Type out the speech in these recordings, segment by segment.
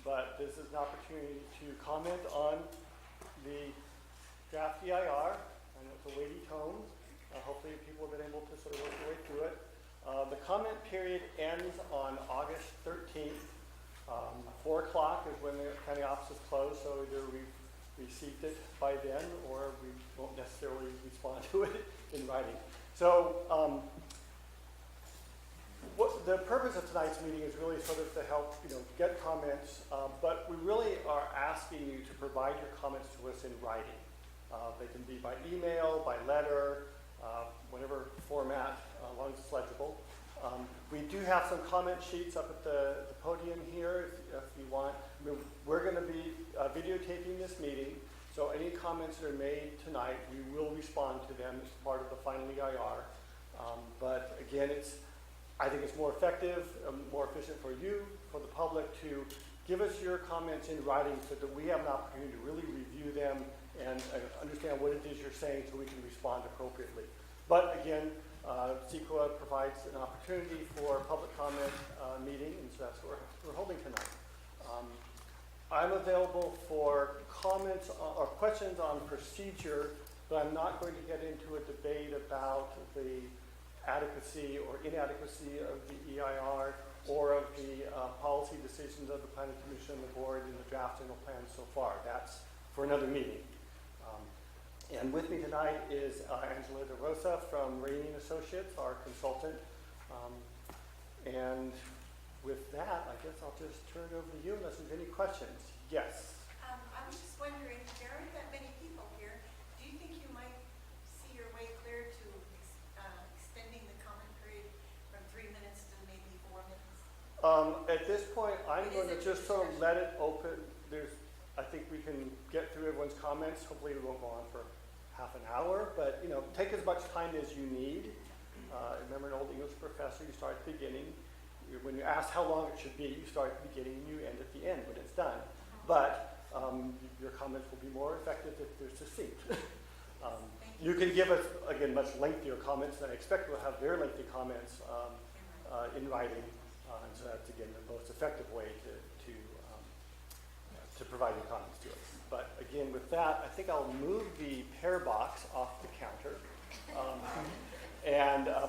but this is an opportunity to comment on the draft EIR. I know it's a weighty tone. Hopefully people have been able to sort of work their way through it. The comment period ends on August 13th. 4 o'clock is when the county offices close, so either we've received it by then or we won't necessarily respond to it in writing. So the purpose of tonight's meeting is really sort of to help get comments, but we really are asking you to provide your comments to us in writing. They can be by email, by letter, whatever format, as long as it's legible. We do have some comment sheets up at the podium here if you want. We're going to be videotaping this meeting, so any comments that are made tonight, we will respond to them as part of the final EIR. But again, I think it's more effective, more efficient for you, for the public, to give us your comments in writing so that we have an opportunity to really review them and understand what it is you're saying so we can respond appropriately. But again, CEQA provides an opportunity for a public comment meeting, and so that's what we're holding tonight. I'm available for comments or questions on procedure, but I'm not going to get into a debate about the adequacy or inadequacy of the EIR or of the policy decisions of the Planning Commission, the board, and the draft general plan so far. That's for another meeting. And with me tonight is Angela DeRosa from Rainey & Associates, our consultant. And with that, I guess I'll just turn it over to you unless there's any questions. Yes? I was just wondering, there aren't that many people here. Do you think you might see your way clear to extending the comment period from 3 minutes to maybe 4 minutes? At this point, I'm going to just sort of let it open. I think we can get through everyone's comments. Hopefully it won't go on for half an hour, but take as much time as you need. Remember an old English professor, you start at the beginning. When you ask how long it should be, you start at the beginning and you end at the end when it's done. But your comments will be more effective if they're succinct. You can give us, again, much lengthier comments than I expect. We'll have very lengthy comments in writing. And so that's, again, the most effective way to provide your comments to us. But again, with that, I think I'll move the pear box off the counter.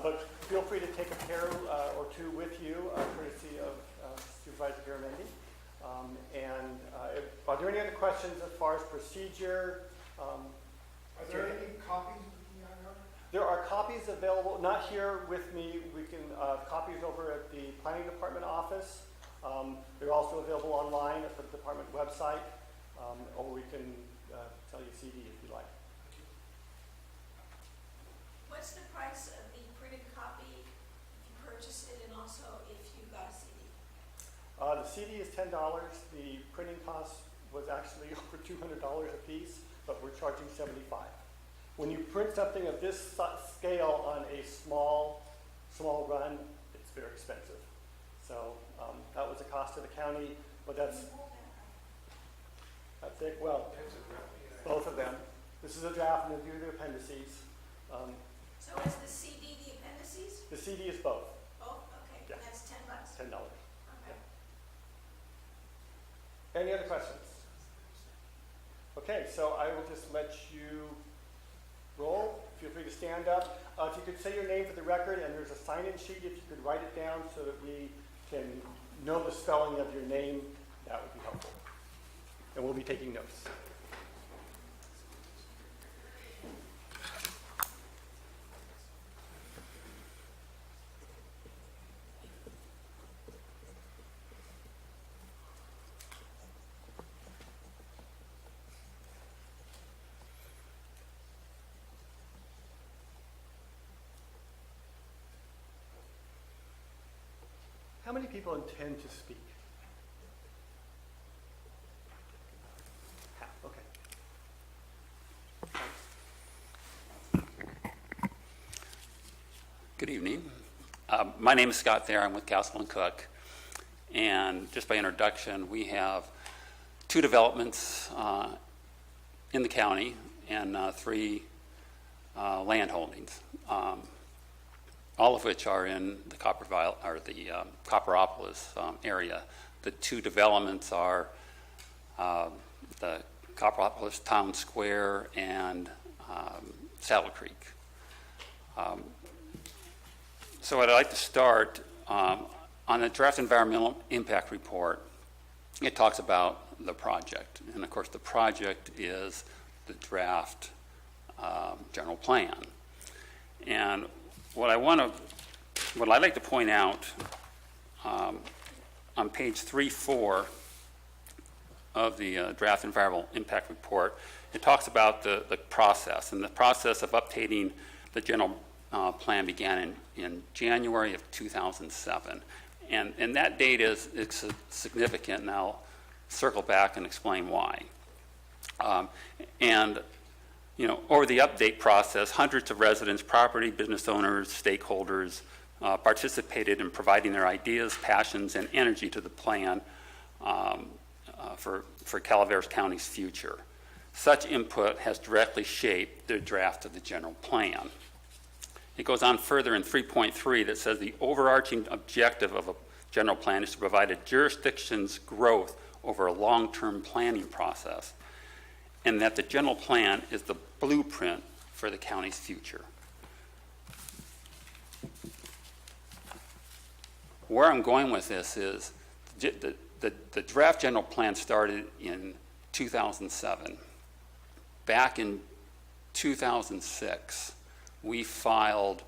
But feel free to take a pear or two with you, courtesy of Supervisor Garamendi. Are there any other questions as far as procedure? Are there any copies of the EIR? There are copies available, not here with me. We can copies over at the Planning Department office. They're also available online at the department website, or we can tell you CD if you like. What's the price of the printed copy if you purchase it, and also if you got a CD? The CD is $10. The printing cost was actually over $200 a piece, but we're charging $75. When you print something of this scale on a small run, it's very expensive. So that was the cost of the county, but that's it. Well, both of them. This is a draft, and they'll do the appendices. So is the CD the appendices? The CD is both. Oh, okay. Yeah. That's $10. $10. Okay. Yeah. Any other questions? Okay, so I will just let you roll. Feel free to stand up. If you could say your name for the record, and there's a sign-in sheet, if you could write it down so that we can know the spelling of your name, that would be helpful. And we'll be taking notes. How many people intend to speak? Half, okay. Good evening. My name is Scott Thayer. I'm with Castle & Cook. And just by introduction, we have 2 developments in the county and 3 land holdings, all of which are in the Copperopolis area the two developments are the Copperopolis Town Square and Saddle Creek. So I'd like to start on the draft environmental impact report. It talks about the project, and of course the project is the draft general plan. And what I'd like to point out on page 3-4 of the draft environmental impact report, it talks about the process, and the process of updating the general plan began in January of 2007. And that date is significant, and I'll circle back and explain why. Over the update process, hundreds of residents, property, business owners, stakeholders participated in providing their ideas, passions, and energy to the plan for Calaveras County's future. Such input has directly shaped the draft of the general plan. It goes on further in 3.3 that says the overarching objective of a general plan is to provide a jurisdiction's growth over a long-term planning process, and that the general plan is the blueprint for the county's future. Where I'm going with this is the draft general plan started in 2007. Back in 2006, we filed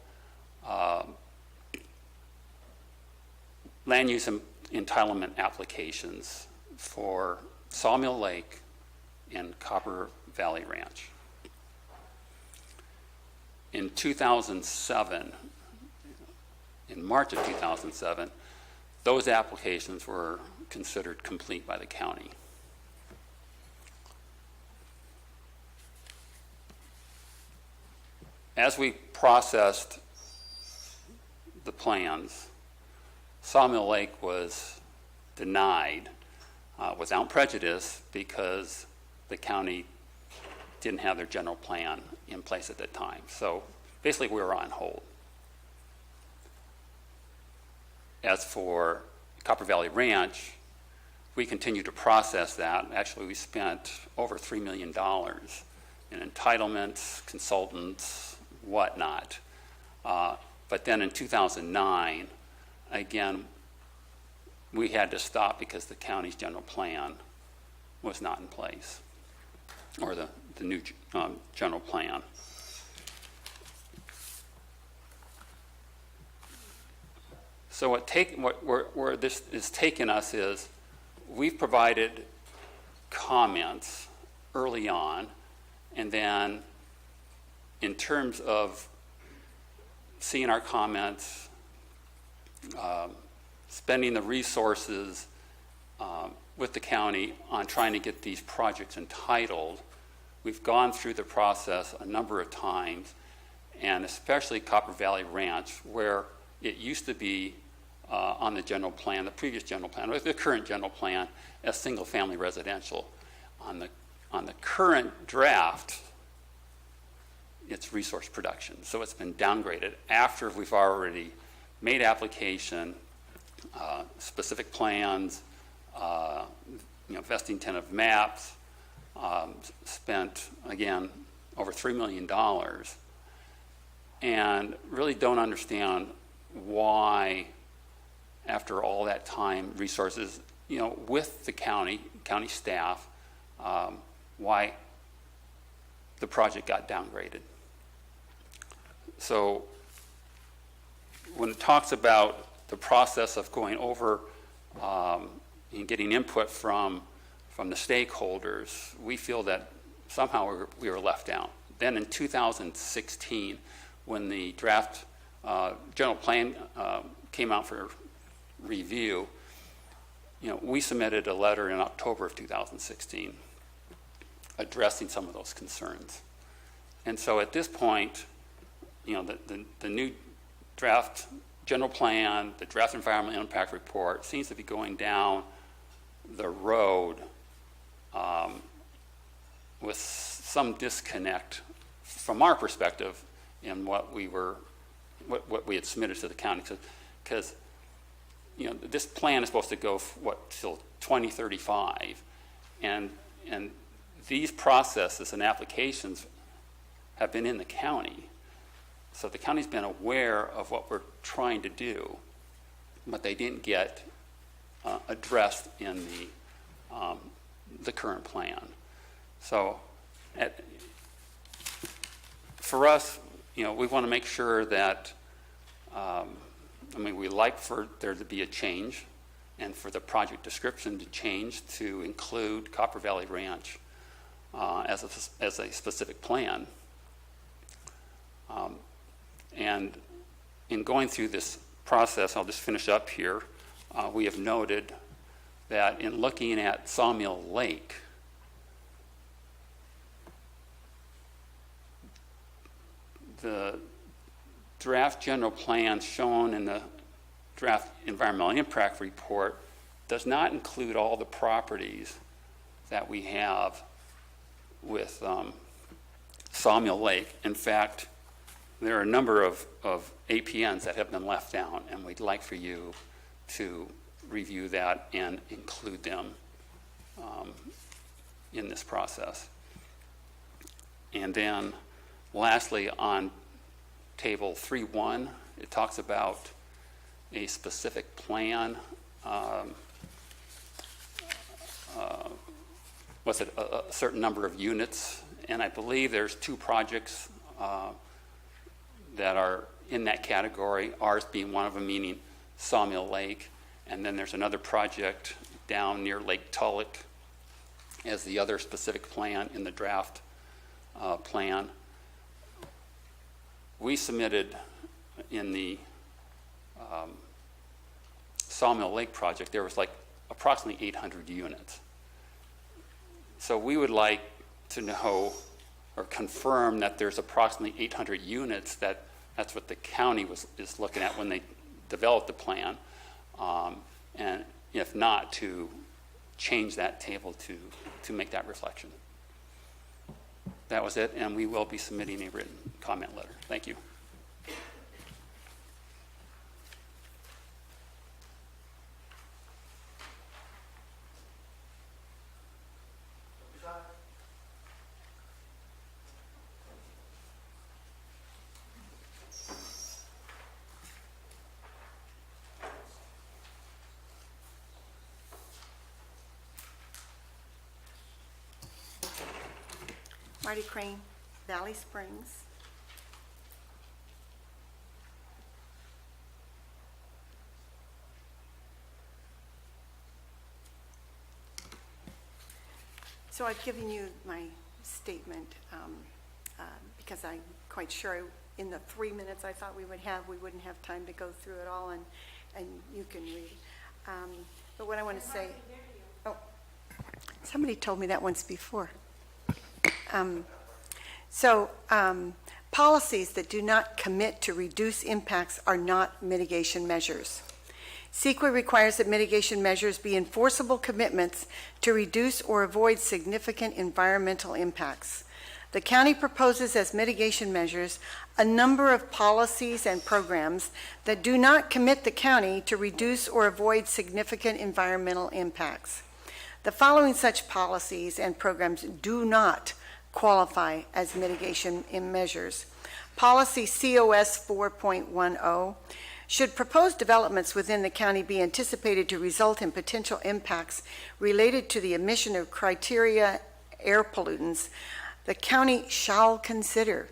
land use entitlement applications for Sawmill Lake and Copper Valley Ranch. In 2007, in March of 2007, those applications were considered complete by the county. As we processed the plans, Sawmill Lake was denied without prejudice because the county didn't have their general plan in place at that time. So basically we were on hold. As for Copper Valley Ranch, we continued to process that. Actually, we spent over $3 million in entitlements, consultants, whatnot. But then in 2009, again, we had to stop because the county's general plan was not in place, or the new general plan. So where this is taking us is we've provided comments early on, and then in terms of seeing our comments, spending the resources with the county on trying to get these projects entitled, we've gone through the process a number of times, and especially Copper Valley Ranch, where it used to be on the general plan, the previous general plan, or the current general plan, as single-family residential. On the current draft, it's resource production. So it's been downgraded after we've already made application, specific plans, vesting tentative maps, spent, again, over $3 million, and really don't understand why, after all that time, resources, with the county staff, why the project got downgraded. So when it talks about the process of going over and getting input from the stakeholders, we feel that somehow we were left out. Then in 2016, when the draft general plan came out for review, we submitted a letter in October of 2016 addressing some of those concerns. And so at this point, the new draft general plan, the draft environmental impact report seems to be going down the road with some disconnect from our perspective in what we had submitted to the county. Because this plan is supposed to go, till 2035. And these processes and applications have been in the county. So the county's been aware of what we're trying to do, but they didn't get addressed in the current plan. So for us, we want to make sure that, we like for there to be a change and for the project description to change to include Copper Valley Ranch as a specific plan. And in going through this process, I'll just finish up here, we have noted that in looking at Sawmill Lake, the draft general plan shown in the draft environmental impact report does not include all the properties that we have with Sawmill Lake. In fact, there are a number of APNs that have been left down, and we'd like for you to review that and include them in this process. And then lastly, on table 3.1, it talks about a specific plan. Was it a certain number of units? And I believe there's 2 projects that are in that category, ours being one of them, meaning Sawmill Lake. And then there's another project down near Lake Tulloch as the other specific plan in the draft plan. We submitted in the Sawmill Lake project, there was like approximately 800 units. So we would like to know or confirm that there's approximately 800 units, that's what the county is looking at when they developed the plan. And if not, to change that table to make that reflection. That was it, and we will be submitting a written comment letter. Thank you. Marty Crane, Valley Springs. So I've given you my statement because I'm quite sure in the 3 minutes I thought we wouldn't have time to go through it all, and you can read. But what I want to say, somebody told me that once before. Policies that do not commit to reduce impacts are not mitigation measures. CEQA requires that mitigation measures be enforceable commitments to reduce or avoid significant environmental impacts. The county proposes as mitigation measures a number of policies and programs that do not commit the county to reduce or avoid significant environmental impacts. The following such policies and programs do not qualify as mitigation measures. Policy COS 4.10, should proposed developments within the county be anticipated to result in potential impacts related to the emission of criteria air pollutants, the county shall consider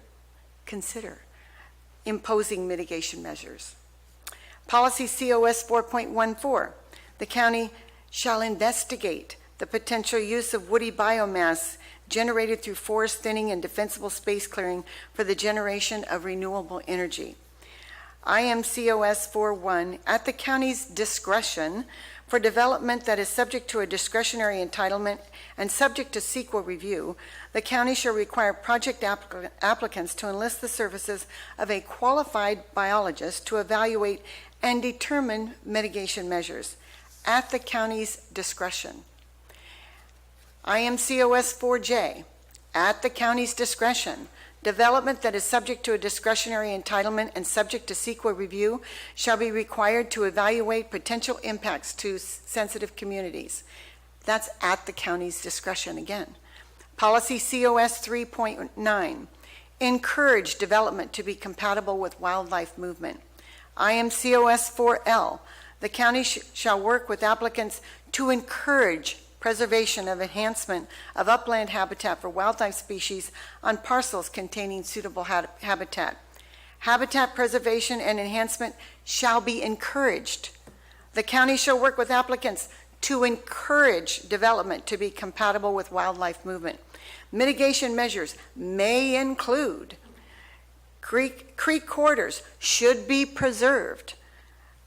imposing mitigation measures. Policy COS 4.14, the county shall investigate the potential use of woody biomass generated through forest thinning and defensible space clearing for the generation of renewable energy. IMCOS 4.1, at the county's discretion, for development that is subject to a discretionary entitlement and subject to CEQA review, the county shall require project applicants to enlist the services of a qualified biologist to evaluate and determine mitigation measures at the county's discretion. IMCOS 4J, at the county's discretion, Development that is subject to a discretionary entitlement and subject to CEQA review shall be required to evaluate potential impacts to sensitive communities. That's at the county's discretion again. Policy COS 3.9, encourage development to be compatible with wildlife movement. IMCOS 4L, the county shall work with applicants to encourage preservation of enhancement of upland habitat for wildlife species on parcels containing suitable habitat. Habitat preservation and enhancement shall be encouraged. The county shall work with applicants to encourage development to be compatible with wildlife movement. Mitigation measures may include creek corridors should be preserved.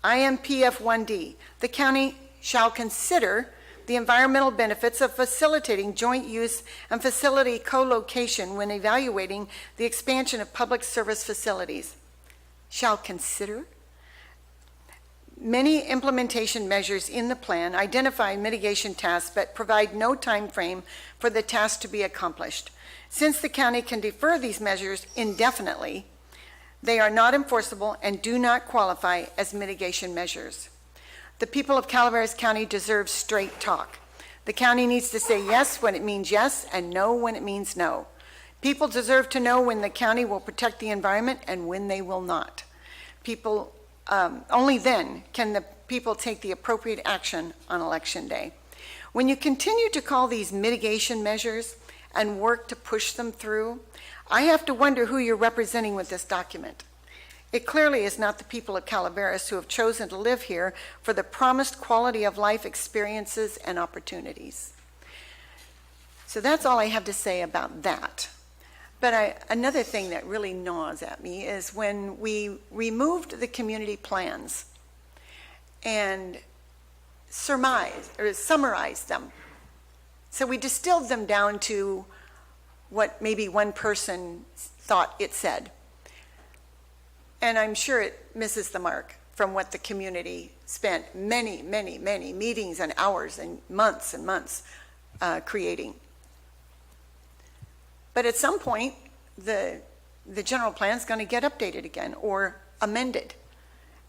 IMPF 1D, the county shall consider the environmental benefits of facilitating joint use and facility co-location when evaluating the expansion of public service facilities. Shall consider. Many implementation measures in the plan identify mitigation tasks but provide no time frame for the task to be accomplished. Since the county can defer these measures indefinitely, they are not enforceable and do not qualify as mitigation measures. The people of Calaveras County deserve straight talk. The county needs to say yes when it means yes and no when it means no. People deserve to know when the county will protect the environment and when they will not. Only then can the people take the appropriate action on election day. When you continue to call these mitigation measures and work to push them through, I have to wonder who you're representing with this document. It clearly is not the people of Calaveras who have chosen to live here for the promised quality of life experiences and opportunities. So that's all I have to say about that. But another thing that really gnaws at me is when we removed the community plans and summarized them. So we distilled them down to what maybe one person thought it said. And I'm sure it misses the mark from what the community spent many, many, many meetings and hours and months creating. But at some point, the general plan is going to get updated again or amended.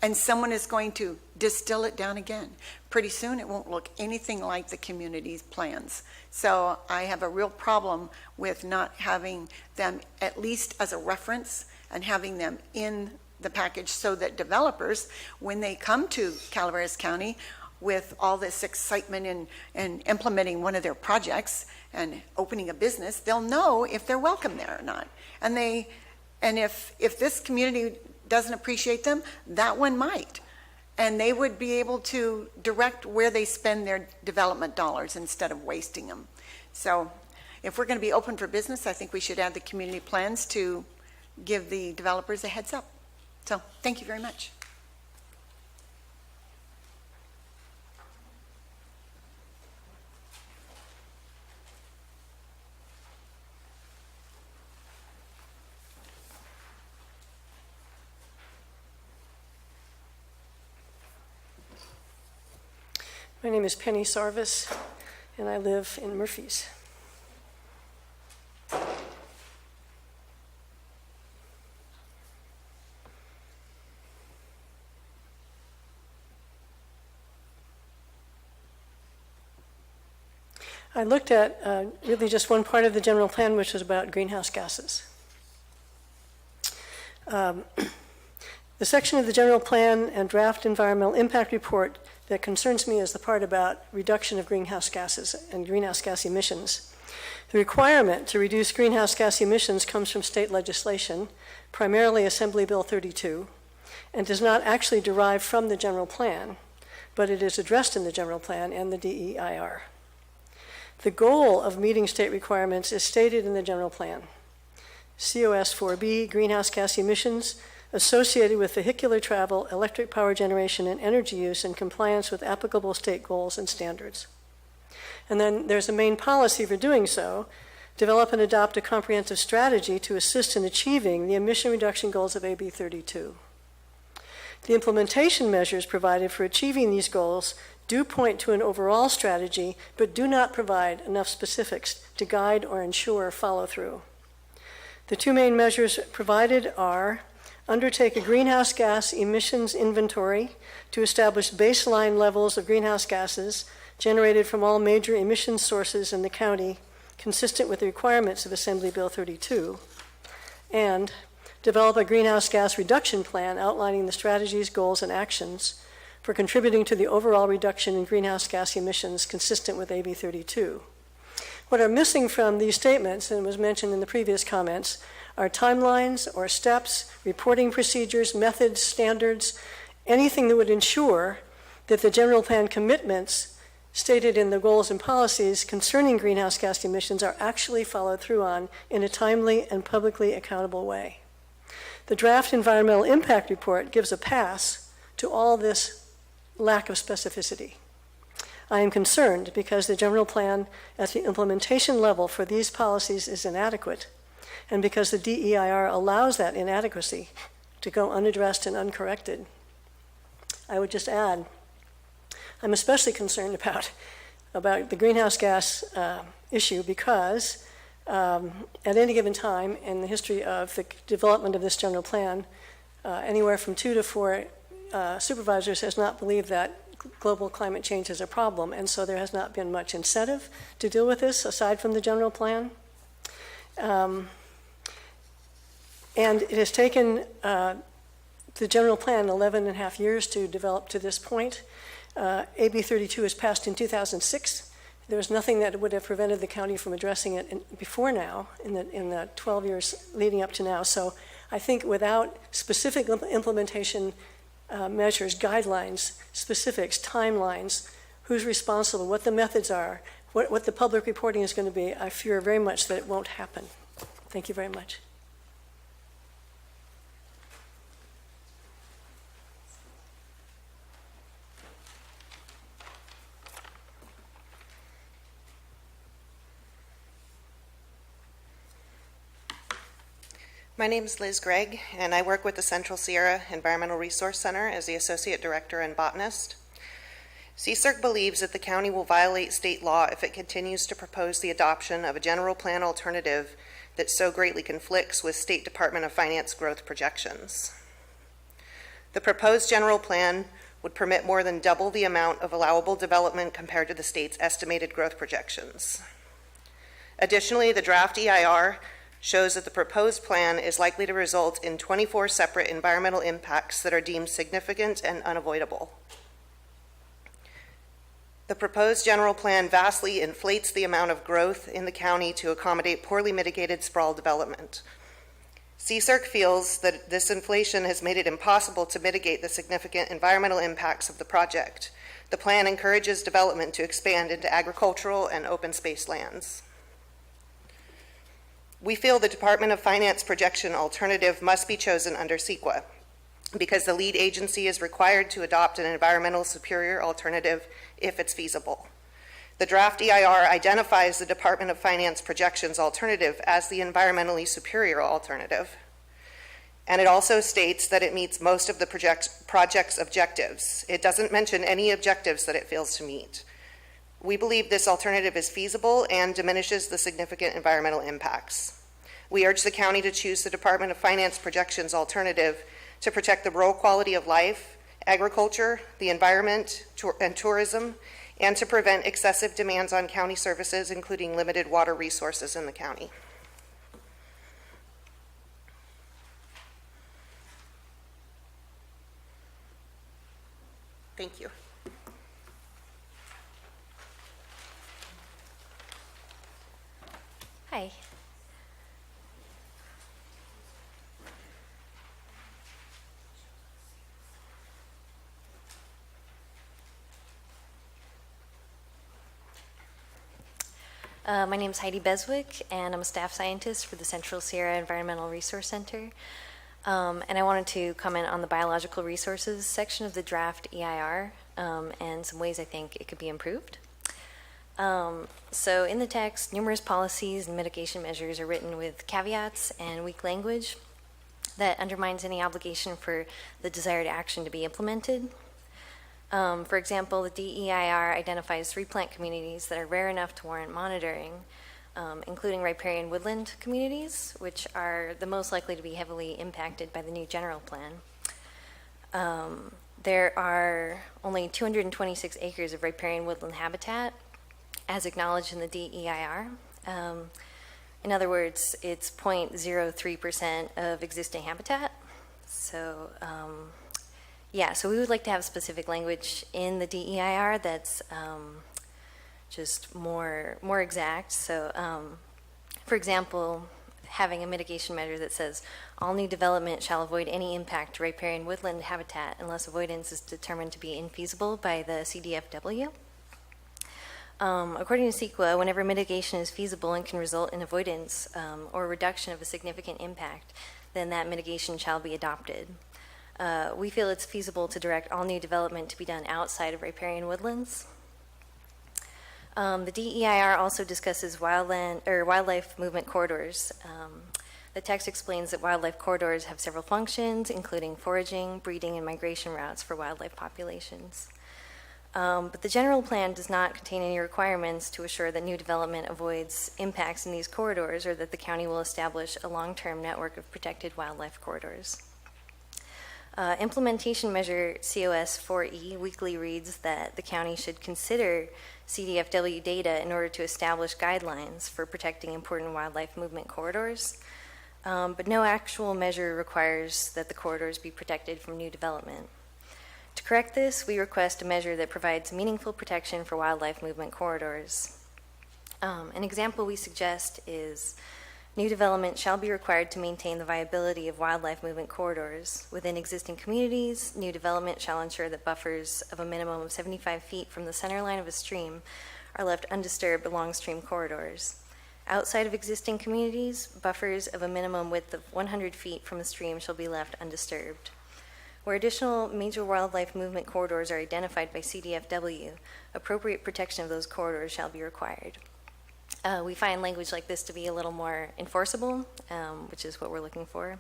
And someone is going to distill it down again. Pretty soon it won't look anything like the community's plans. So I have a real problem with not having them at least as a reference and having them in the package so that developers, when they come to Calaveras County with all this excitement and implementing one of their projects and opening a business, they'll know if they're welcome there or not. And if this community doesn't appreciate them, that one might. And they would be able to direct where they spend their development dollars instead of wasting them. So if we're going to be open for business, I think we should add the community plans to give the developers a heads up. So thank you very much. My name is Penny Sarvis, and I live in Murphys. I looked at really just one part of the general plan, which was about greenhouse gases. The section of the general plan and draft environmental impact report that concerns me is the part about reduction of greenhouse gases and greenhouse gas emissions. The requirement to reduce greenhouse gas emissions comes from state legislation, primarily Assembly Bill 32, and does not actually derive from the general plan, but it is addressed in the general plan and the DEIR. The goal of meeting state requirements is stated in the general plan. COS 4B, greenhouse gas emissions associated with vehicular travel, electric power generation, and energy use in compliance with applicable state goals and standards. And then there's a main policy for doing so: develop and adopt a comprehensive strategy to assist in achieving the emission reduction goals of AB 32. The implementation measures provided for achieving these goals do point to an overall strategy, but do not provide enough specifics to guide or ensure follow-through. The two main measures provided are undertake a greenhouse gas emissions inventory to establish baseline levels of greenhouse gases generated from all major emission sources in the county, consistent with the requirements of Assembly Bill 32, and develop a greenhouse gas reduction plan outlining the strategies, goals, and actions for contributing to the overall reduction in greenhouse gas emissions consistent with AB 32. What are missing from these statements, and was mentioned in the previous comments, are timelines or steps, reporting procedures, methods, standards, anything that would ensure that the general plan commitments stated in the goals and policies concerning greenhouse gas emissions are actually followed through on in a timely and publicly accountable way. The draft environmental impact report gives a pass to all this lack of specificity. I am concerned because the general plan at the implementation level for these policies is inadequate, and because the DEIR allows that inadequacy to go unaddressed and uncorrected. I would just add, I'm especially concerned about the greenhouse gas issue because at any given time in the history of the development of this general plan, anywhere from 2 to 4 supervisors has not believed that global climate change is a problem, and so there has not been much incentive to deal with this aside from the general plan. And it has taken the general plan 11 and a half years to develop to this point. AB 32 was passed in 2006. There was nothing that would have prevented the county from addressing it before now, in the 12 years leading up to now. So I think without specific implementation measures, guidelines, specifics, timelines, who's responsible, what the methods are, what the public reporting is going to be, I fear very much that it won't happen. Thank you very much. My name is Liz Gregg, and I work with the Central Sierra Environmental Resource Center as the Associate Director and Botanist. CSERC believes that the county will violate state law if it continues to propose the adoption of a general plan alternative that so greatly conflicts with State Department of Finance growth projections. The proposed general plan would permit more than double the amount of allowable development compared to the state's estimated growth projections. Additionally, the draft EIR shows that the proposed plan is likely to result in 24 separate environmental impacts that are deemed significant and unavoidable. The proposed general plan vastly inflates the amount of growth in the county to accommodate poorly mitigated sprawl development. CSERC feels that this inflation has made it impossible to mitigate the significant environmental impacts of the project. The plan encourages development to expand into agricultural and open space lands. We feel the Department of Finance projection alternative must be chosen under CEQA because the lead agency is required to adopt an environmental superior alternative if it's feasible. The draft EIR identifies the Department of Finance projections alternative as the environmentally superior alternative. And it also states that it meets most of the project's objectives. It doesn't mention any objectives that it fails to meet. We believe this alternative is feasible and diminishes the significant environmental impacts. We urge the county to choose the Department of Finance projections alternative to protect the rural quality of life, agriculture, the environment, and tourism, and to prevent excessive demands on county services, including limited water resources in the county. Thank you. Hi. My name is Heidi Beswick, and I'm a staff scientist for the Central Sierra Environmental Resource Center. And I wanted to comment on the biological resources section of the draft EIR and some ways I think it could be improved. So in the text, numerous policies and mitigation measures are written with caveats and weak language that undermines any obligation for the desired action to be implemented. For example, the DEIR identifies 3 plant communities that are rare enough to warrant monitoring, including riparian woodland communities, which are the most likely to be heavily impacted by the new general plan. There are only 226 acres of riparian woodland habitat, as acknowledged in the DEIR. In other words, it's 0.03% of existing habitat. So, so we would like to have specific language in the DEIR that's just more exact. So, for example, having a mitigation measure that says all new development shall avoid any impact to riparian woodland habitat unless avoidance is determined to be infeasible by the CDFW. According to CEQA, whenever mitigation is feasible and can result in avoidance or reduction of a significant impact, then that mitigation shall be adopted. We feel it's feasible to direct all new development to be done outside of riparian woodlands. The DEIR also discusses wildlife movement corridors. The text explains that wildlife corridors have several functions, including foraging, breeding, and migration routes for wildlife populations. But the general plan does not contain any requirements to assure that new development avoids impacts in these corridors or that the county will establish a long-term network of protected wildlife corridors. Implementation measure COS 4E weekly reads that the county should consider CDFW data in order to establish guidelines for protecting important wildlife movement corridors, but no actual measure requires that the corridors be protected from new development. To correct this, we request a measure that provides meaningful protection for wildlife movement corridors. An example we suggest is new development shall be required to maintain the viability of wildlife movement corridors. Within existing communities, new development shall ensure that buffers of a minimum of 75 feet from the center line of a stream are left undisturbed along stream corridors. Outside of existing communities, buffers of a minimum width of 100 feet from the stream shall be left undisturbed. Where additional major wildlife movement corridors are identified by CDFW, appropriate protection of those corridors shall be required. We find language like this to be a little more enforceable, which is what we're looking for.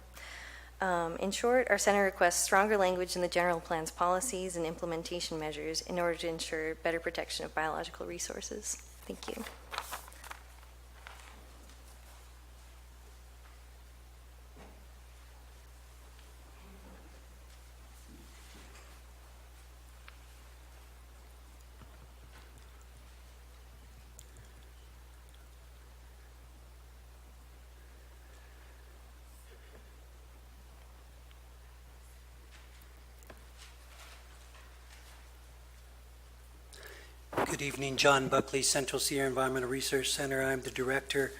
In short, our center requests stronger language in the general plan's policies and implementation measures in order to ensure better protection of biological resources. Thank you. Good evening, John Buckley, Central Sierra Environmental Research Center. I'm the director.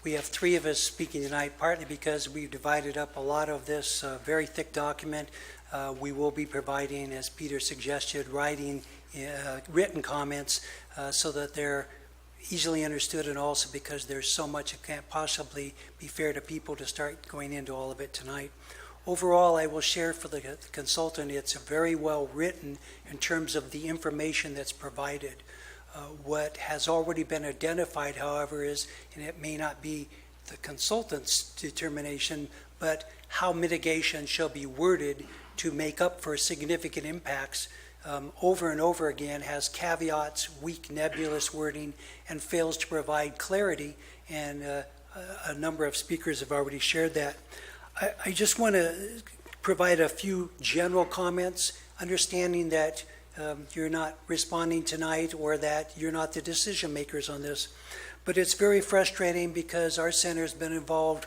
We have three of us speaking tonight, partly because we've divided up a lot of this very thick document. We will be providing, as Peter suggested, writing written comments so that they're easily understood, and also because there's so much it can't possibly be fair to people to start going into all of it tonight. Overall, I will share for the consultant, it's very well written in terms of the information that's provided. What has already been identified, however, is, and it may not be the consultant's determination, but how mitigation shall be worded to make up for significant impacts over and over again has caveats, weak nebulous wording, and fails to provide clarity, and a number of speakers have already shared that. I just want to provide a few general comments, understanding that you're not responding tonight or that you're not the decision makers on this. But it's very frustrating because our center's been involved,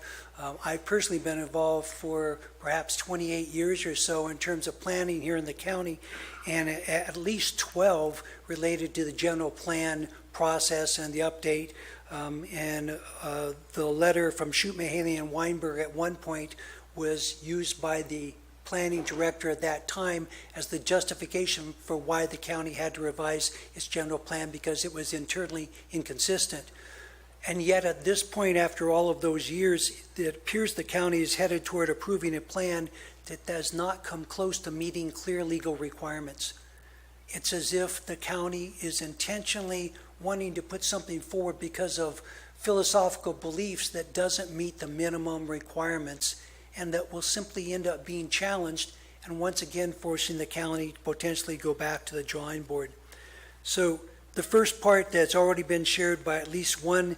I've personally been involved for perhaps 28 years or so in terms of planning here in the county, and at least 12 related to the general plan process and the update. The letter from Shute, Mahaley, and Weinberg at one point was used by the planning director at that time as the justification for why the county had to revise its general plan, because it was internally inconsistent. And yet at this point, after all of those years, it appears the county is headed toward approving a plan that does not come close to meeting clear legal requirements. It's as if the county is intentionally wanting to put something forward because of philosophical beliefs that doesn't meet the minimum requirements and that will simply end up being challenged and once again forcing the county to potentially go back to the drawing board. So The first part that's already been shared by at least one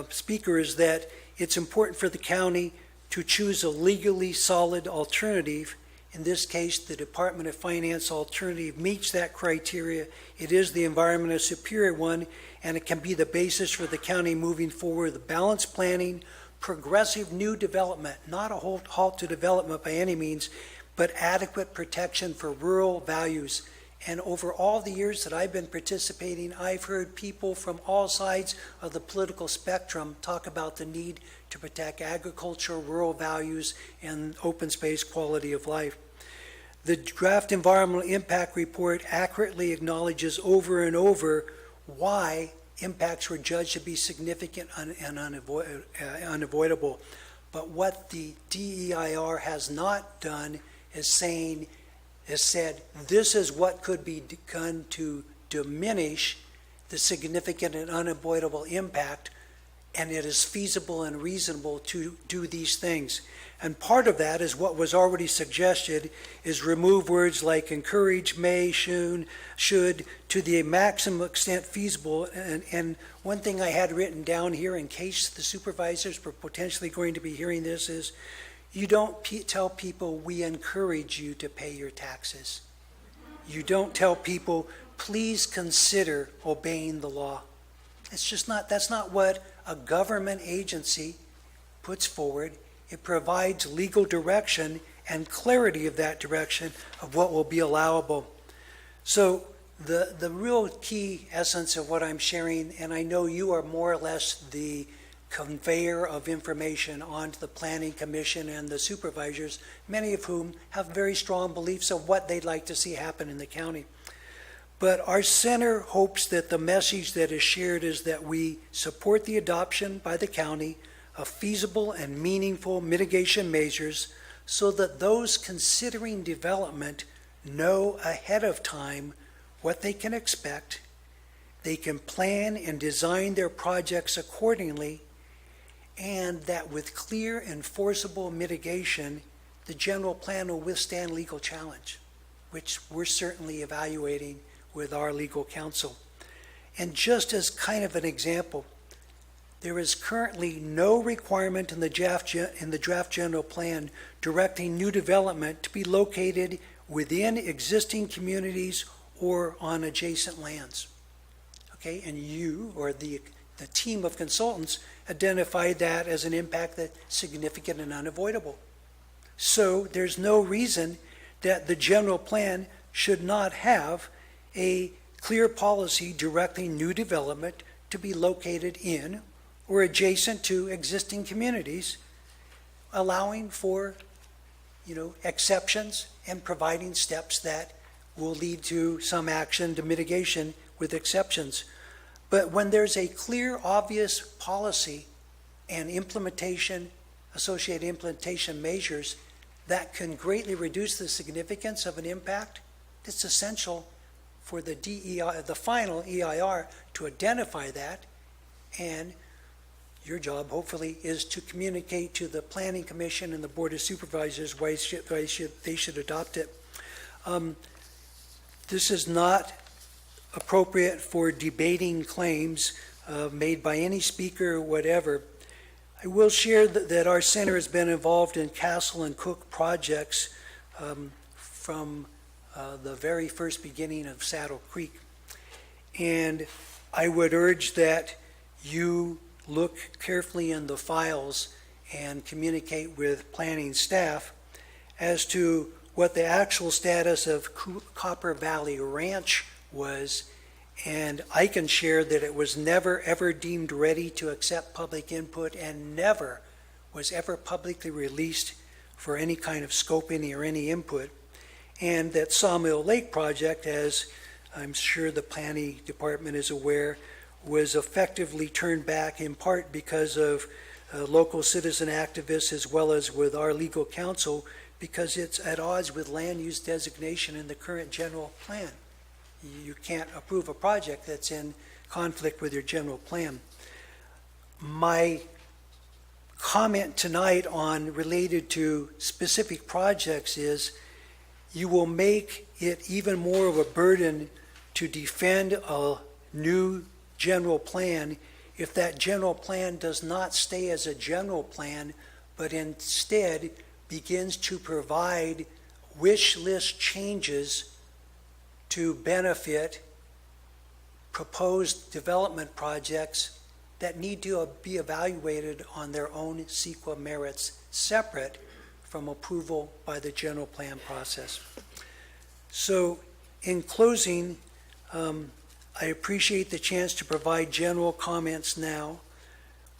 speaker is that it's important for the county to choose a legally solid alternative. In this case, the Department of Finance alternative meets that criteria. It is the environmentally superior one, and it can be the basis for the county moving forward with balanced planning, progressive new development, not a halt to development by any means, but adequate protection for rural values. And over all the years that I've been participating, I've heard people from all sides of the political spectrum talk about the need to protect agriculture, rural values, and open space quality of life. The draft environmental impact report accurately acknowledges over and over why impacts were judged to be significant and unavoidable. But what the DEIR has not done is said this is what could be done to diminish the significant and unavoidable impact, and it is feasible and reasonable to do these things. And part of that is what was already suggested, is remove words like encourage, may, should, to the maximum extent feasible. And one thing I had written down here in case the supervisors were potentially going to be hearing this is, you don't tell people we encourage you to pay your taxes. You don't tell people please consider obeying the law. It's just not, that's not what a government agency puts forward. It provides legal direction and clarity of that direction of what will be allowable. So the real key essence of what I'm sharing, and I know you are more or less the conveyor of information onto the Planning Commission and the supervisors, many of whom have very strong beliefs of what they'd like to see happen in the county. But our center hopes that the message that is shared is that we support the adoption by the county of feasible and meaningful mitigation measures so that those considering development know ahead of time what they can expect. They can plan and design their projects accordingly, and that with clear enforceable mitigation, the general plan will withstand legal challenge, which we're certainly evaluating with our legal counsel. And just as kind of an example, there is currently no requirement in the draft general plan directing new development to be located within existing communities or on adjacent lands. Okay, and you or the team of consultants identified that as an impact that's significant and unavoidable. So there's no reason that the general plan should not have a clear policy directing new development to be located in or adjacent to existing communities, allowing for, exceptions and providing steps that will lead to some action to mitigation with exceptions. But when there's a clear, obvious policy and associated implementation measures that can greatly reduce the significance of an impact, it's essential for the final EIR to identify that, and your job, hopefully, is to communicate to the Planning Commission and the Board of Supervisors why they should adopt it. This is not appropriate for debating claims made by any speaker or whatever. I will share that our center has been involved in Castle and Cook projects from the very first beginning of Saddle Creek. And I would urge that you look carefully in the files and communicate with planning staff as to what the actual status of Copper Valley Ranch was, and I can share that it was never ever deemed ready to accept public input and never was ever publicly released for any kind of scoping or any input, and that Sawmill Lake project, as I'm sure the planning department is aware, was effectively turned back in part because of local citizen activists as well as with our legal counsel, because it's at odds with land use designation in the current general plan. You can't approve a project that's in conflict with your general plan. My comment tonight on related to specific projects is you will make it even more of a burden to defend a new general plan if that general plan does not stay as a general plan, but instead begins to provide wish list changes to benefit proposed development projects that need to be evaluated on their own CEQA merits, separate from approval by the general plan process. So in closing, I appreciate the chance to provide general comments now.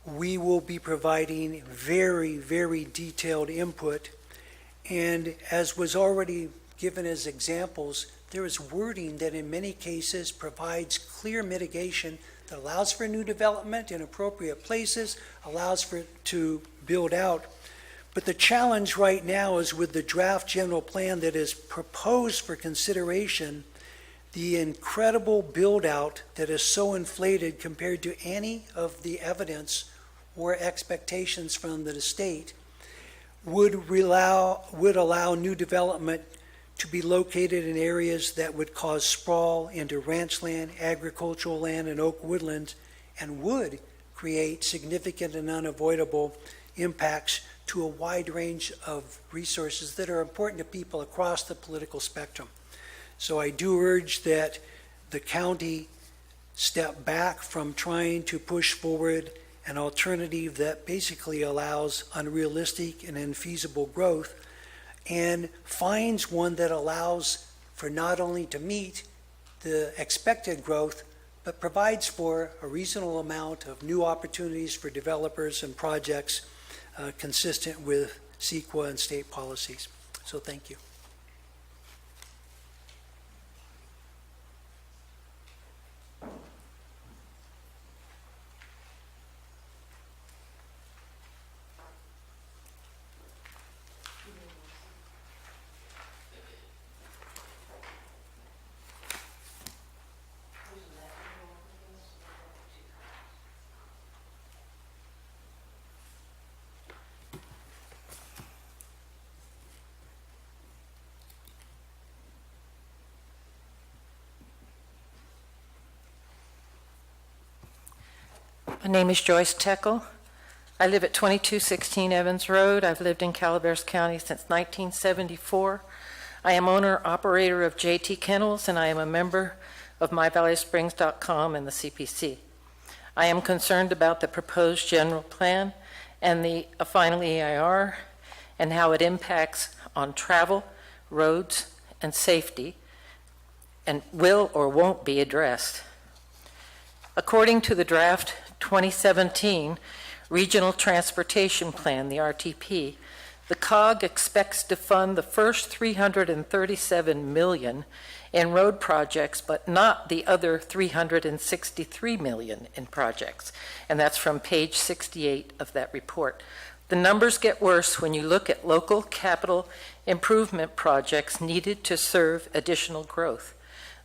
We will be providing very, very detailed input. And as was already given as examples, there is wording that in many cases provides clear mitigation that allows for new development in appropriate places, allows for it to build out. But the challenge right now is with the draft general plan that is proposed for consideration, the incredible build out that is so inflated compared to any of the evidence or expectations from the state would allow new development to be located in areas that would cause sprawl into ranch land, agricultural land, and oak woodlands, and would create significant and unavoidable impacts to a wide range of resources that are important to people across the political spectrum. So I do urge that the county step back from trying to push forward an alternative that basically allows unrealistic and infeasible growth, and finds one that allows for not only to meet the expected growth, but provides for a reasonable amount of new opportunities for developers and projects consistent with CEQA and state policies. So thank you. My name is Joyce Teckle. I live at 2216 Evans Road. I've lived in Calaveras County since 1974. I am owner-operator of JT Kennels, and I am a member of MyValleySprings.com and the CPC. I am concerned about the proposed general plan and the final EIR and how it impacts on travel, roads, and safety, and will or won't be addressed. According to the draft 2017 Regional Transportation Plan, the RTP, the COG expects to fund the first $337 million in road projects, but not the other $363 million in projects. And that's from page 68 of that report. The numbers get worse when you look at local capital improvement projects needed to serve additional growth.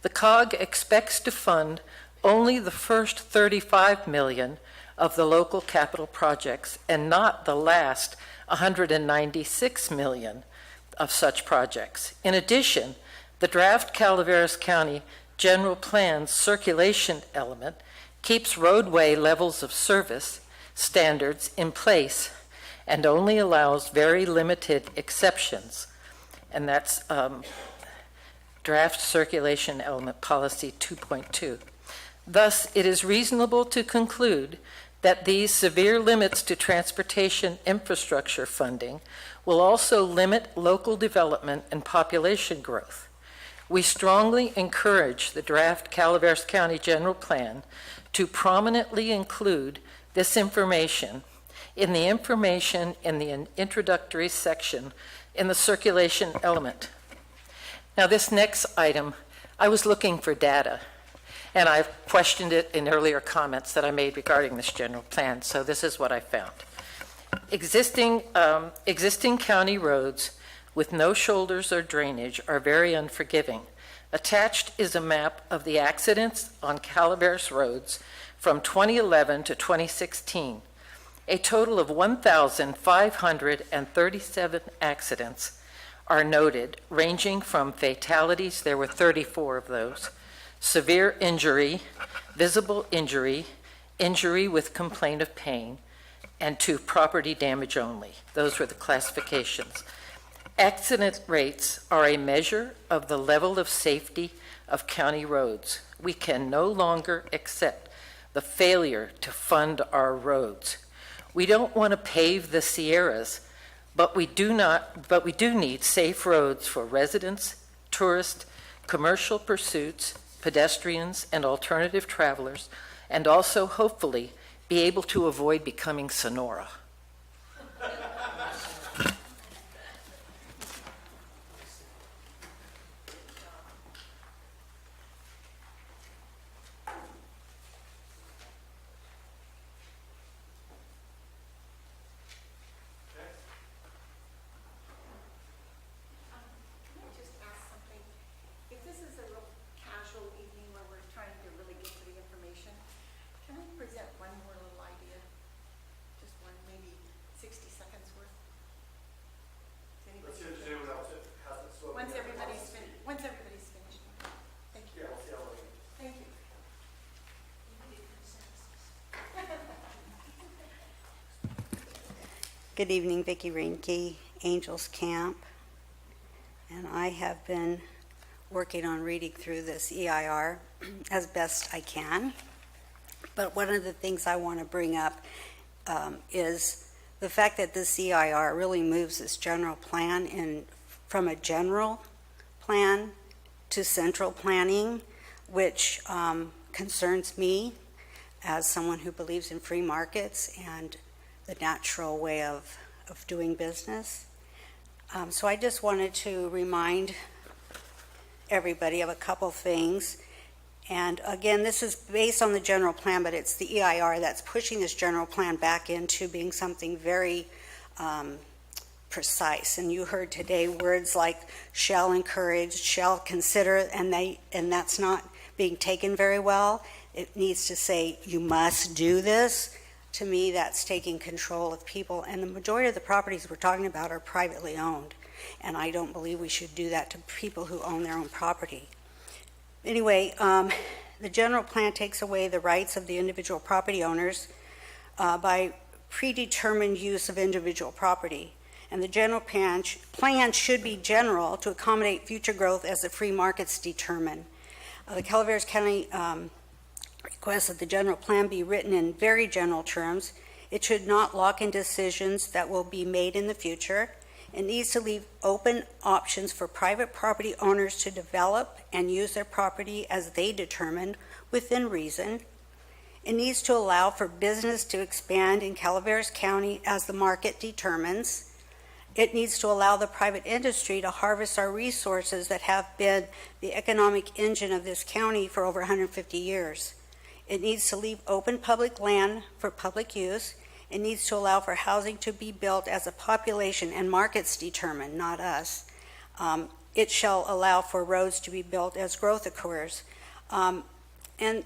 The COG expects to fund only the first $35 million of the local capital projects and not the last $196 million of such projects. In addition, the draft Calaveras County General Plan's circulation element keeps roadway levels of service standards in place and only allows very limited exceptions. And that's draft circulation element policy 2.2. Thus, it is reasonable to conclude that these severe limits to transportation infrastructure funding will also limit local development and population growth. We strongly encourage the draft Calaveras County General Plan to prominently include this information in the introductory section in the circulation element. Now, this next item, I was looking for data, and I've questioned it in earlier comments that I made regarding this general plan, so this is what I found. Existing county roads with no shoulders or drainage are very unforgiving. Attached is a map of the accidents on Calaveras roads from 2011 to 2016. A total of 1,537 accidents are noted, ranging from fatalities, there were 34 of those, severe injury, visible injury, injury with complaint of pain, and 2, property damage only. Those were the classifications. Accident rates are a measure of the level of safety of county roads. We can no longer accept the failure to fund our roads. We don't want to pave the Sierras, but we do need safe roads for residents, tourists, commercial pursuits, pedestrians, and alternative travelers, and also, hopefully, be able to avoid becoming Sonora. Can I just ask something? If this is a real casual evening where we're trying to really get to the information, can I present one more little idea? Just one, maybe 60 seconds worth? Does anybody- Once everybody's finished. Thank you. Yeah, we'll see how long. Thank you. Good evening, Vicki Reinke, Angels Camp. And I have been working on reading through this EIR as best I can. But one of the things I want to bring up is the fact that this EIR really moves this general plan from a general plan to central planning, which concerns me as someone who believes in free markets and the natural way of doing business. So I just wanted to remind everybody of a couple things. And again, this is based on the general plan, but it's the EIR that's pushing this general plan back into being something very precise. And you heard today words like shall encourage, shall consider, and that's not being taken very well. It needs to say you must do this. To me, that's taking control of people. And the majority of the properties we're talking about are privately owned. And I don't believe we should do that to people who own their own property. Anyway, the general plan takes away the rights of the individual property owners by predetermined use of individual property. And the general plan should be general to accommodate future growth as the free markets determine. The Calaveras County requests that the general plan be written in very general terms. It should not lock in decisions that will be made in the future. It needs to leave open options for private property owners to develop and use their property as they determine within reason. It needs to allow for business to expand in Calaveras County as the market determines. It needs to allow the private industry to harvest our resources that have been the economic engine of this county for over 150 years. It needs to leave open public land for public use. It needs to allow for housing to be built as a population and markets determine, not us. It shall allow for roads to be built as growth occurs. And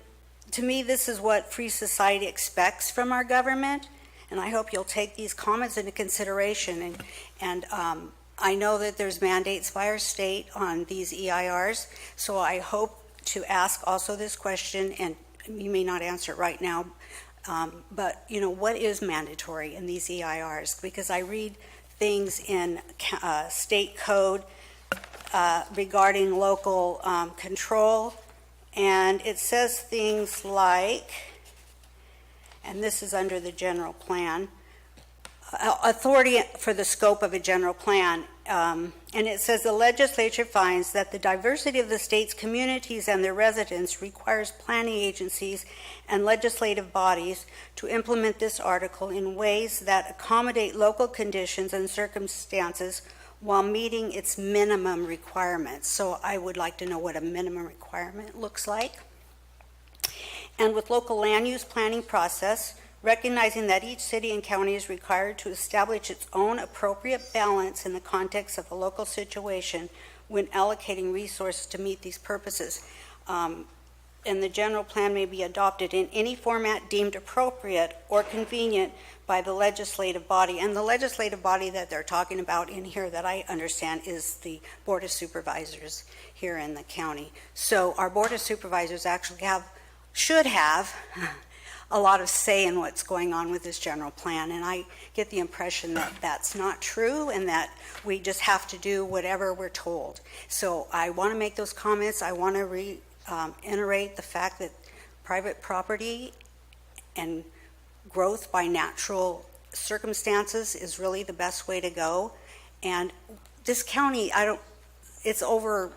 to me, this is what free society expects from our government, and I hope you'll take these comments into consideration. And I know that there's mandates by our state on these EIRs, so I hope to ask also this question, and you may not answer it right now, but what is mandatory in these EIRs? Because I read things in state code regarding local control, and it says things like, and this is under the general plan, authority for the scope of a general plan. And it says the legislature finds that the diversity of the state's communities and their residents requires planning agencies and legislative bodies to implement this article in ways that accommodate local conditions and circumstances while meeting its minimum requirements. So I would like to know what a minimum requirement looks like. And with local land use planning process, recognizing that each city and county is required to establish its own appropriate balance in the context of a local situation when allocating resources to meet these purposes. and the general plan may be adopted in any format deemed appropriate or convenient by the legislative body. And the legislative body that they're talking about in here that I understand is the Board of Supervisors here in the county. So our Board of Supervisors actually should have a lot of say in what's going on with this general plan. And I get the impression that that's not true and that we just have to do whatever we're told. So I want to make those comments. I want to reiterate the fact that private property and growth by natural circumstances is really the best way to go. And this county, it's over,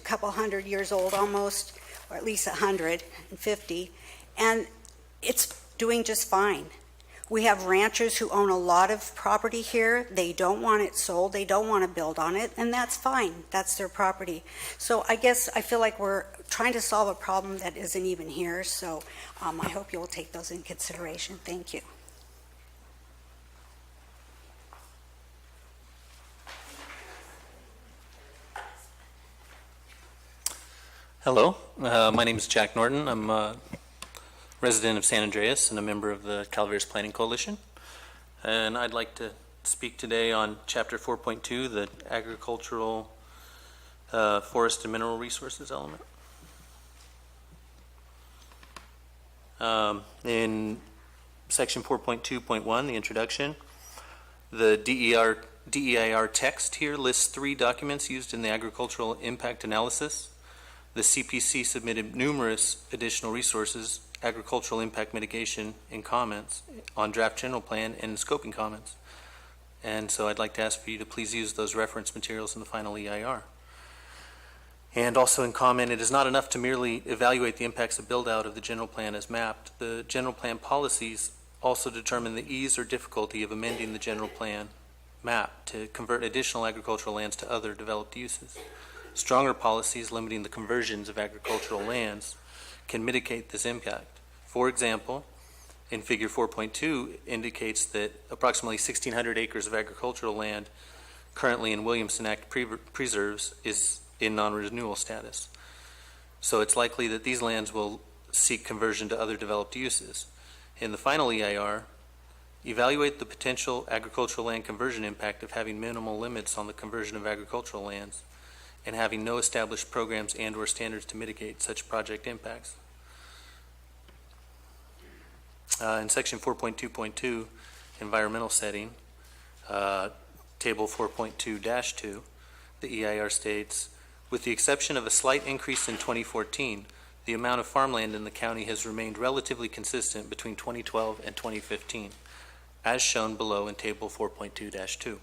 couple hundred years old almost, or at least 150, and it's doing just fine. We have ranchers who own a lot of property here. They don't want it sold. They don't want to build on it, and that's fine. That's their property. So I guess I feel like we're trying to solve a problem that isn't even here. So I hope you will take those in consideration. Thank you. Hello, my name is Jack Norton. I'm a resident of San Andreas and a member of the Calaveras Planning Coalition. And I'd like to speak today on Chapter 4.2, the agricultural, forest and mineral resources element. In Section 4.2.1, the introduction, the DEIR text here lists 3 documents used in the agricultural impact analysis. The CPC submitted numerous additional resources, agricultural impact mitigation, and comments on draft general plan and scoping comments. And so I'd like to ask for you to please use those reference materials in the final EIR. And also in comment, it is not enough to merely evaluate the impacts of build-out of the general plan as mapped. The general plan policies also determine the ease or difficulty of amending the general plan map to convert additional agricultural lands to other developed uses. Stronger policies limiting the conversions of agricultural lands can mitigate this impact. For example, in Figure 4.2 indicates that approximately 1,600 acres of agricultural land currently in Williamson Act preserves is in non-renewal status. So it's likely that these lands will seek conversion to other developed uses. In the final EIR, evaluate the potential agricultural land conversion impact of having minimal limits on the conversion of agricultural lands and having no established programs and/or standards to mitigate such project impacts. In Section 4.2.2, environmental setting, Table 4.2-2, the EIR states, with the exception of a slight increase in 2014, the amount of farmland in the county has remained relatively consistent between 2012 and 2015, as shown below in Table 4.2-2.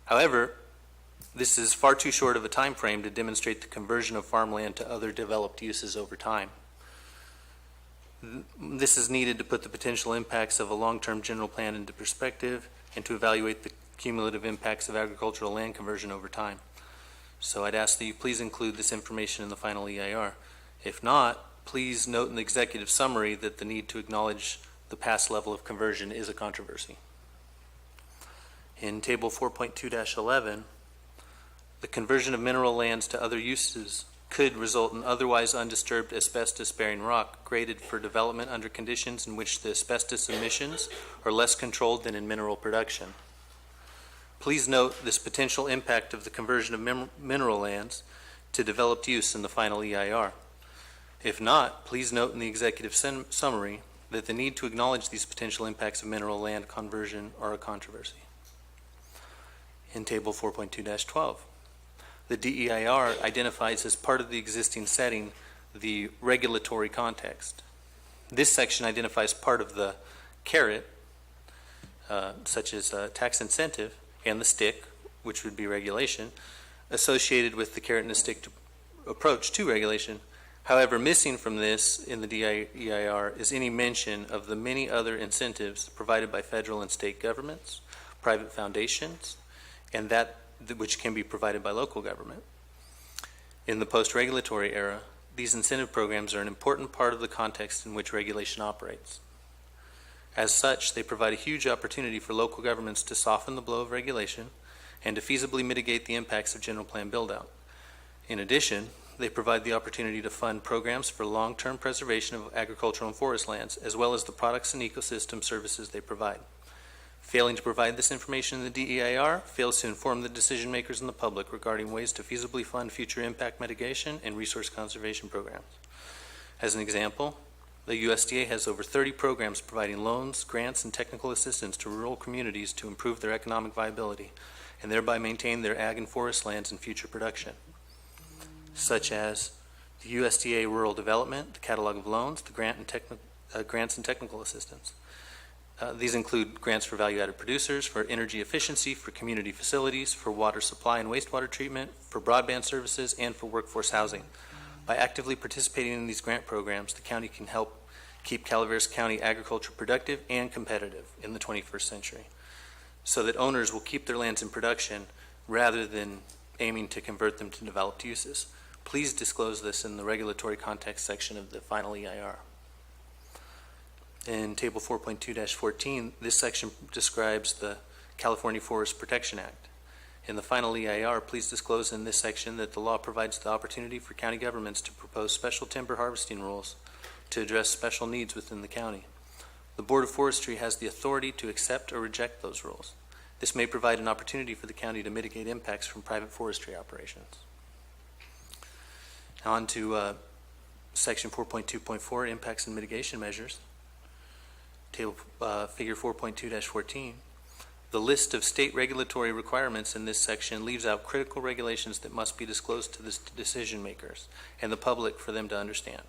However, this is far too short of a time frame to demonstrate the conversion of farmland to other developed uses over time. This is needed to put the potential impacts of a long-term general plan into perspective and to evaluate the cumulative impacts of agricultural land conversion over time. So I'd ask that you please include this information in the final EIR. If not, please note in the executive summary that the need to acknowledge the past level of conversion is a controversy. In Table 4.2-11, the conversion of mineral lands to other uses could result in otherwise undisturbed asbestos-bearing rock graded for development under conditions in which the asbestos emissions are less controlled than in mineral production. Please note this potential impact of the conversion of mineral lands to developed use in the final EIR. If not, please note in the executive summary that the need to acknowledge these potential impacts of mineral land conversion are a controversy. In Table 4.2-12, the DEIR identifies as part of the existing setting the regulatory context. This section identifies part of the carrot, such as tax incentive, and the stick, which would be regulation, associated with the carrot and the stick approach to regulation. However, missing from this in the DEIR is any mention of the many other incentives provided by federal and state governments, private foundations, and that which can be provided by local government. In the post-regulatory era, these incentive programs are an important part of the context in which regulation operates. As such, they provide a huge opportunity for local governments to soften the blow of regulation and to feasibly mitigate the impacts of general plan build-out. In addition, they provide the opportunity to fund programs for long-term preservation of agricultural and forest lands, as well as the products and ecosystem services they provide. Failing to provide this information in the DEIR fails to inform the decision makers and the public regarding ways to feasibly fund future impact mitigation and resource conservation programs. As an example, the USDA has over 30 programs providing loans, grants, and technical assistance to rural communities to improve their economic viability and thereby maintain their ag and forest lands in future production, such as the USDA Rural Development, the Catalog of Loans, the grants and technical assistance. These include grants for value-added producers, for energy efficiency, for community facilities, for water supply and wastewater treatment, for broadband services, and for workforce housing. By actively participating in these grant programs, the county can help keep Calaveras County agriculture productive and competitive in the 21st century, so that owners will keep their lands in production rather than aiming to convert them to developed uses. Please disclose this in the regulatory context section of the final EIR. In Table 4.2-14, this section describes the California Forest Protection Act. In the final EIR, please disclose in this section that the law provides the opportunity for county governments to propose special timber harvesting rules to address special needs within the county. The Board of Forestry has the authority to accept or reject those rules. This may provide an opportunity for the county to mitigate impacts from private forestry operations. Now on to Section 4.2.4, Impacts and Mitigation Measures. Table Figure 4.2-14. The list of state regulatory requirements in this section leaves out critical regulations that must be disclosed to the decision makers and the public for them to understand.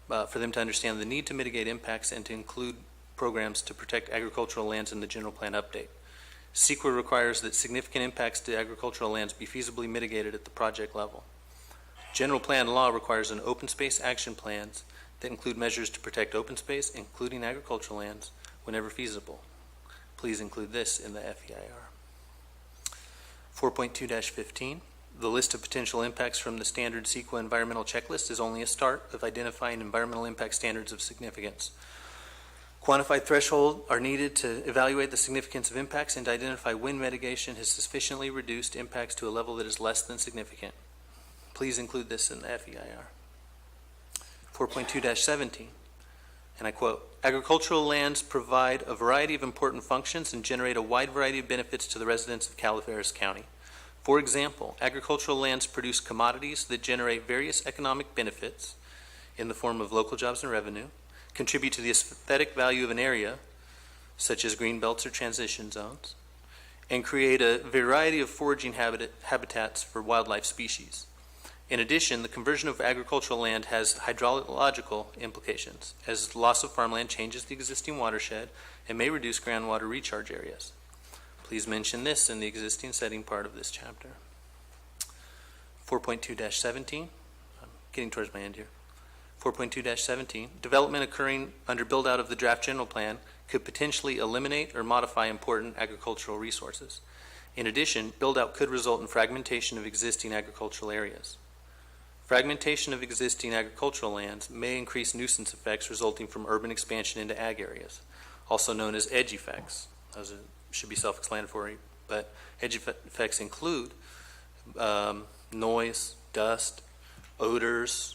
The need to mitigate impacts and to include programs to protect agricultural lands in the general plan update. CEQA requires that significant impacts to agricultural lands be feasibly mitigated at the project level. General plan law requires an open space action plans that include measures to protect open space, including agricultural lands, whenever feasible. Please include this in the FEIR. 4.2-15. The list of potential impacts from the standard CEQA environmental checklist is only a start of identifying environmental impact standards of significance. Quantified thresholds are needed to evaluate the significance of impacts and to identify when mitigation has sufficiently reduced impacts to a level that is less than significant. Please include this in the FEIR. 4.2-17, and I quote, agricultural lands provide a variety of important functions and generate a wide variety of benefits to the residents of Calaveras County. For example, agricultural lands produce commodities that generate various economic benefits in the form of local jobs and revenue, contribute to the aesthetic value of an area, such as green belts or transition zones, and create a variety of foraging habitats for wildlife species. In addition, the conversion of agricultural land has hydrological implications, as loss of farmland changes the existing watershed and may reduce groundwater recharge areas. Please mention this in the existing setting part of this chapter. 4.2-17, I'm getting towards my end here. 4.2-17, development occurring under build-out of the draft general plan could potentially eliminate or modify important agricultural resources. In addition, build-out could result in fragmentation of existing agricultural areas. Fragmentation of existing agricultural lands may increase nuisance effects resulting from urban expansion into ag areas, also known as edge effects. Those should be self-explanatory, but edge effects include noise, dust, odors,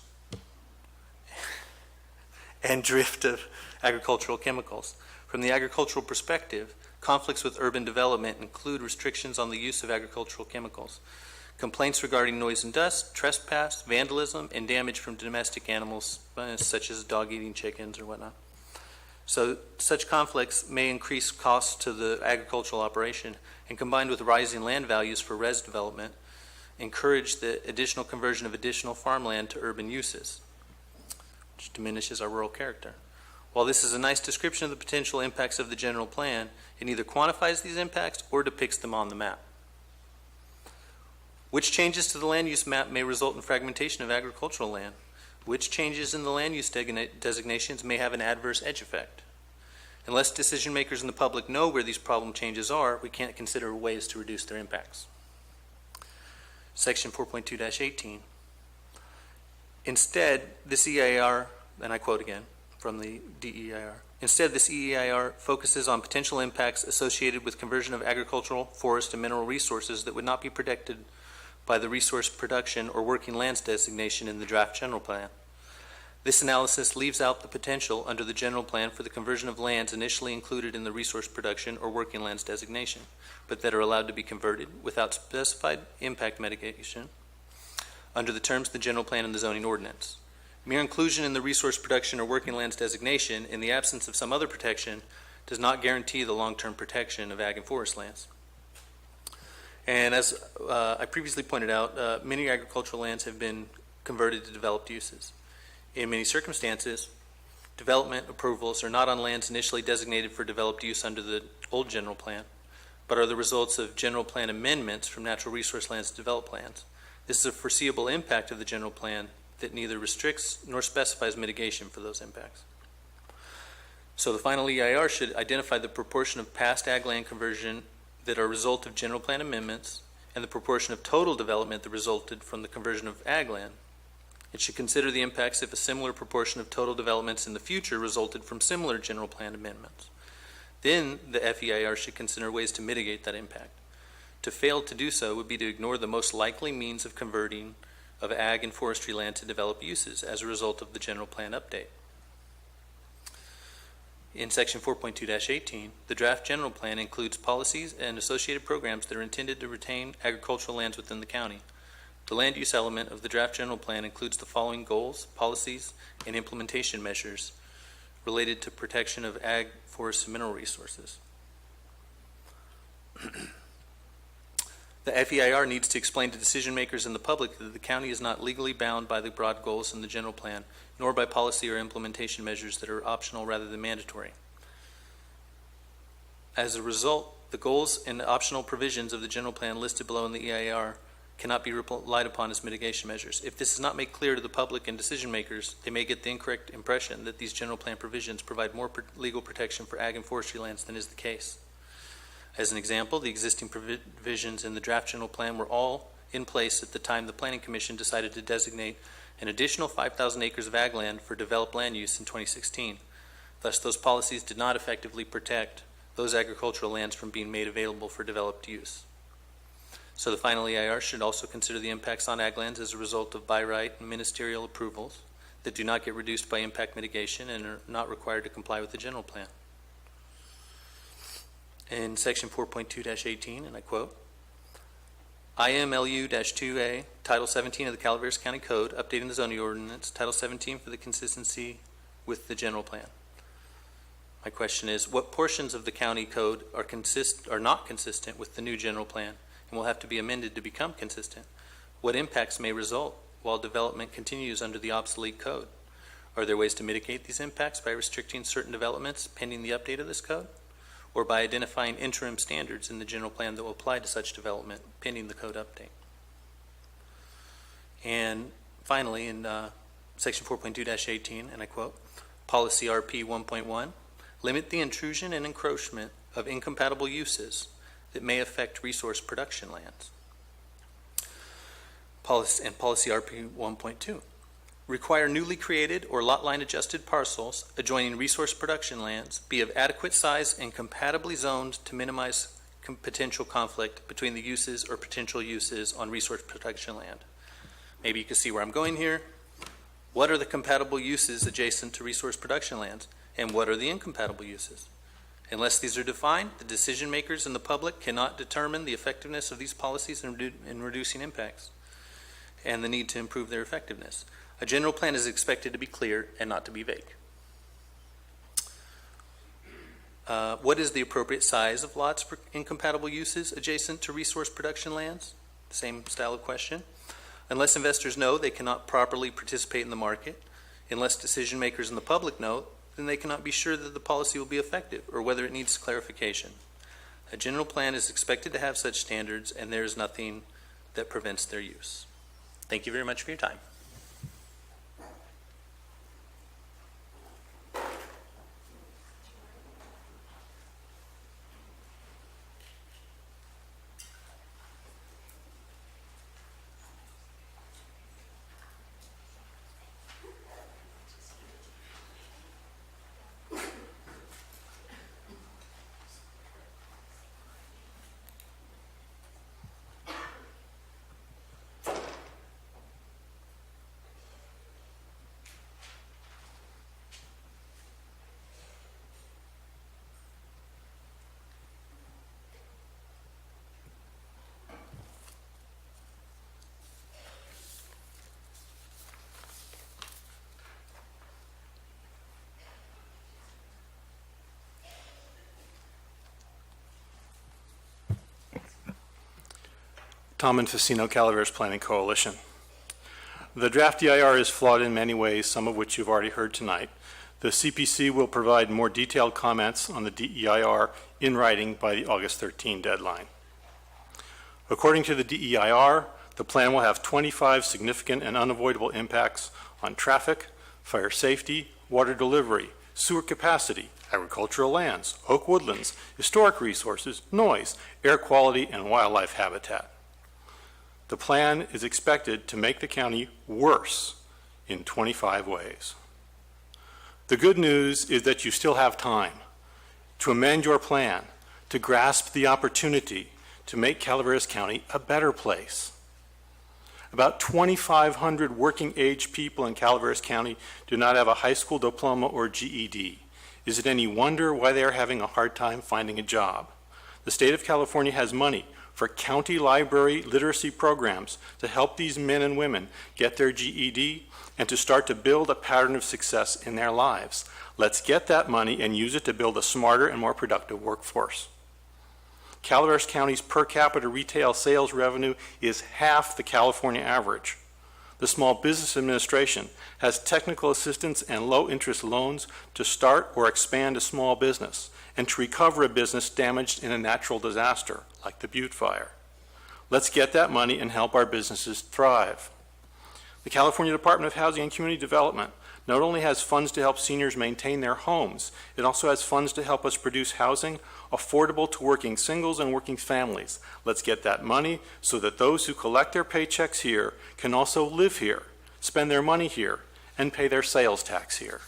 and drift of agricultural chemicals. From the agricultural perspective, conflicts with urban development include restrictions on the use of agricultural chemicals, complaints regarding noise and dust, trespass, vandalism, and damage from domestic animals, such as dog-eating chickens or whatnot. So such conflicts may increase costs to the agricultural operation, and combined with rising land values for res development, encourage the additional conversion of additional farmland to urban uses, which diminishes our rural character. While this is a nice description of the potential impacts of the general plan, it neither quantifies these impacts or depicts them on the map. Which changes to the land use map may result in fragmentation of agricultural land? Which changes in the land use designations may have an adverse edge effect? Unless decision makers and the public know where these problem changes are, we can't consider ways to reduce their impacts. Section 4.2-18. Instead, this EIR, and I quote again from the DEIR, instead this EIR focuses on potential impacts associated with conversion of agricultural, forest, and mineral resources that would not be protected by the resource production or working lands designation in the draft general plan. This analysis leaves out the potential under the general plan for the conversion of lands initially included in the resource production or working lands designation, but that are allowed to be converted without specified impact mitigation under the terms of the general plan and the zoning ordinance. Mere inclusion in the resource production or working lands designation in the absence of some other protection does not guarantee the long-term protection of ag and forest lands. And as I previously pointed out, many agricultural lands have been converted to developed uses. In many circumstances, development approvals are not on lands initially designated for developed use under the old general plan, but are the results of general plan amendments from natural resource lands to developed lands. This is a foreseeable impact of the general plan that neither restricts nor specifies mitigation for those impacts. So the final EIR should identify the proportion of past ag land conversion that are a result of general plan amendments and the proportion of total development that resulted from the conversion of ag land. It should consider the impacts if a similar proportion of total developments in the future resulted from similar general plan amendments. Then the FEIR should consider ways to mitigate that impact. To fail to do so would be to ignore the most likely means of converting of ag and forestry land to develop uses as a result of the general plan update. In section 4.2-18, the draft general plan includes policies and associated programs that are intended to retain agricultural lands within the county. The land use element of the draft general plan includes the following goals, policies, and implementation measures related to protection of ag, forest, and mineral resources. The FEIR needs to explain to decision makers and the public that the county is not legally bound by the broad goals in the general plan, nor by policy or implementation measures that are optional rather than mandatory. As a result, the goals and optional provisions of the general plan listed below in the EIR cannot be relied upon as mitigation measures. If this is not made clear to the public and decision makers, they may get the incorrect impression that these general plan provisions provide more legal protection for ag and forestry lands than is the case. As an example, the existing provisions in the draft general plan were all in place at the time the Planning Commission decided to designate an additional 5,000 acres of ag land for developed land use in 2016. Thus, those policies did not effectively protect those agricultural lands from being made available for developed use. So the final EIR should also consider the impacts on ag lands as a result of by right and ministerial approvals that do not get reduced by impact mitigation and are not required to comply with the general plan. In section 4.2-18, and I quote, IMLU-2A, Title 17 of the Calaveras County Code, updating the zoning ordinance, Title 17 for the consistency with the general plan. My question is, what portions of the county code are not consistent with the new general plan and will have to be amended to become consistent? What impacts may result while development continues under the obsolete code? Are there ways to mitigate these impacts by restricting certain developments pending the update of this code? Or by identifying interim standards in the general plan that will apply to such development pending the code update? And finally, in section 4.2-18, and I quote, Policy RP 1.1, limit the intrusion and encroachment of incompatible uses that may affect resource production lands. Policy RP 1.2, require newly created or lot line adjusted parcels adjoining resource production lands be of adequate size and compatibly zoned to minimize potential conflict between the uses or potential uses on resource production land. Maybe you can see where I'm going here. What are the compatible uses adjacent to resource production lands, and what are the incompatible uses? Unless these are defined, the decision makers and the public cannot determine the effectiveness of these policies in reducing impacts and the need to improve their effectiveness. A general plan is expected to be clear and not to be vague. What is the appropriate size of lots for incompatible uses adjacent to resource production lands? Same style of question. Unless investors know, they cannot properly participate in the market. Unless decision makers and the public know, then they cannot be sure that the policy will be effective or whether it needs clarification. A general plan is expected to have such standards, and there is nothing that prevents their use. Thank you very much for your time. Tom and Facino Calaveras Planning Coalition. The draft EIR is flawed in many ways, some of which you've already heard tonight. The CPC will provide more detailed comments on the DEIR in writing by the August 13 deadline. According to the DEIR, the plan will have 25 significant and unavoidable impacts on traffic, fire safety, water delivery, sewer capacity, agricultural lands, oak woodlands, historic resources, noise, air quality, and wildlife habitat. The plan is expected to make the county worse in 25 ways. The good news is that you still have time to amend your plan, to grasp the opportunity to make Calaveras County a better place. About 2,500 working-age people in Calaveras County do not have a high school diploma or GED. Is it any wonder why they are having a hard time finding a job? The state of California has money for county library literacy programs to help these men and women get their GED and to start to build a pattern of success in their lives. Let's get that money and use it to build a smarter and more productive workforce. Calaveras County's per capita retail sales revenue is half the California average. The Small Business Administration has technical assistance and low-interest loans to start or expand a small business and to recover a business damaged in a natural disaster, like the Butte Fire. Let's get that money and help our businesses thrive. The California Department of Housing and Community Development not only has funds to help seniors maintain their homes, it also has funds to help us produce housing affordable to working singles and working families. Let's get that money so that those who collect their paychecks here can also live here, spend their money here, and pay their sales tax here.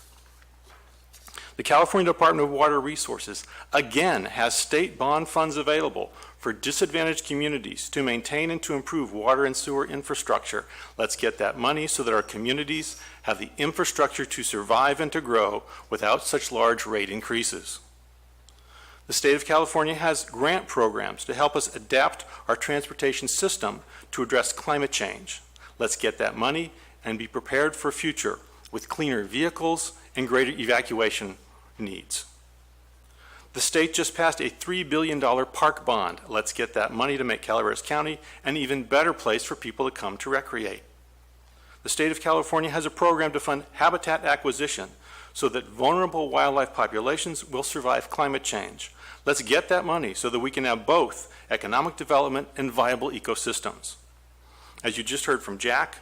The California Department of Water Resources again has state bond funds available for disadvantaged communities to maintain and to improve water and sewer infrastructure. Let's get that money so that our communities have the infrastructure to survive and to grow without such large rate increases. The state of California has grant programs to help us adapt our transportation system to address climate change. Let's get that money and be prepared for a future with cleaner vehicles and greater evacuation needs. The state just passed a $3 billion park bond. Let's get that money to make Calaveras County an even better place for people to come to recreate. The state of California has a program to fund habitat acquisition so that vulnerable wildlife populations will survive climate change. Let's get that money so that we can have both economic development and viable ecosystems. As you just heard from Jack,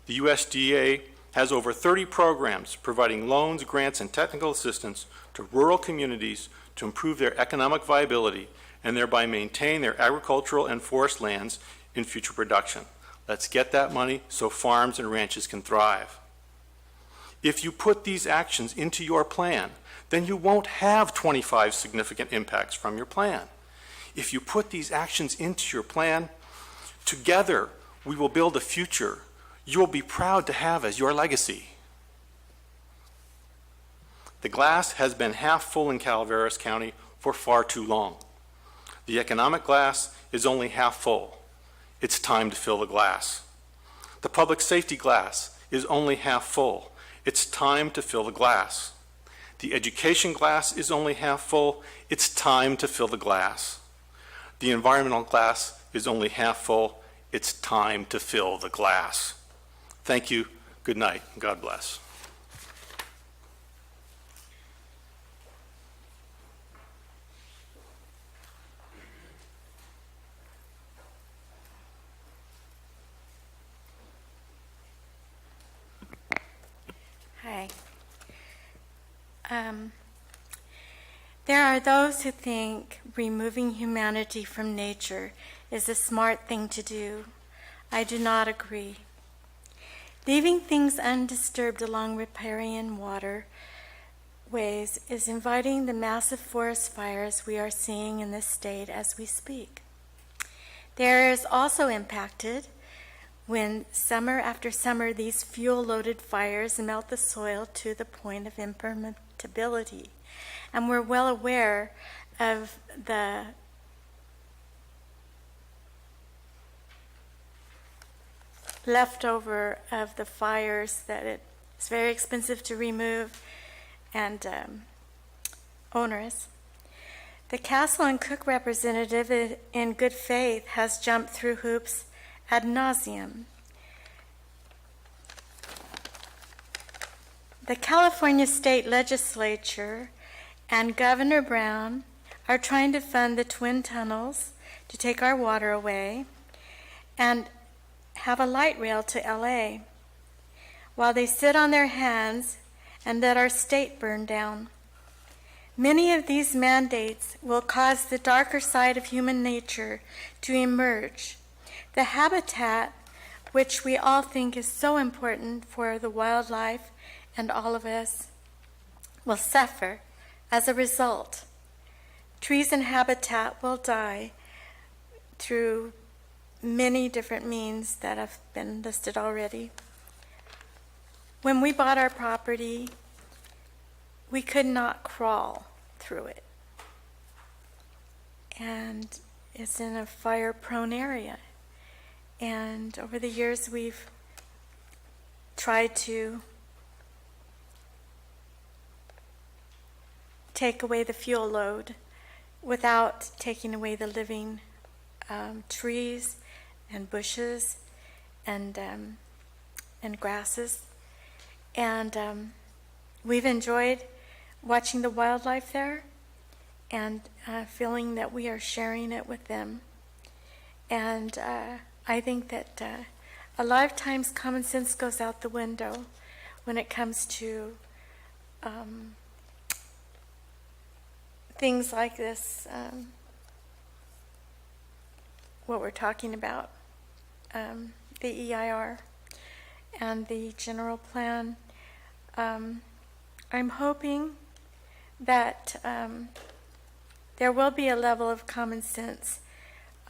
the USDA has over 30 programs providing loans, grants, and technical assistance to rural communities to improve their economic viability and thereby maintain their agricultural and forest lands in future production. Let's get that money so farms and ranches can thrive. If you put these actions into your plan, then you won't have 25 significant impacts from your plan. If you put these actions into your plan, together we will build a future you will be proud to have as your legacy. The glass has been half full in Calaveras County for far too long. The economic glass is only half full. It's time to fill the glass. The public safety glass is only half full. It's time to fill the glass. The education glass is only half full. It's time to fill the glass. The environmental glass is only half full. It's time to fill the glass. Thank you. Good night. God bless. Hi. There are those who think removing humanity from nature is a smart thing to do. I do not agree. Leaving things undisturbed along riparian waterways is inviting the massive forest fires we are seeing in this state as we speak. The area is also impacted when summer after summer these fuel-loaded fires melt the soil to the point of impermeability. And we're well aware of the leftover of the fires, that it's very expensive to remove and onerous. The Castle and Cook representative in good faith has jumped through hoops ad nauseum. The California State Legislature and Governor Brown are trying to fund the twin tunnels to take our water away and have a light rail to LA while they sit on their hands and let our state burn down. Many of these mandates will cause the darker side of human nature to emerge. The habitat, which we all think is so important for the wildlife and all of us, will suffer as a result. Trees and habitat will die through many different means that have been listed already. When we bought our property, we could not crawl through it. And it's in a fire-prone area. And over the years, we've tried to take away the fuel load without taking away the living trees and bushes and grasses. And we've enjoyed watching the wildlife there and feeling that we are sharing it with them. And I think that a lot of times common sense goes out the window when it comes to things like this, what we're talking about, the EIR and the general plan. I'm hoping that there will be a level of common sense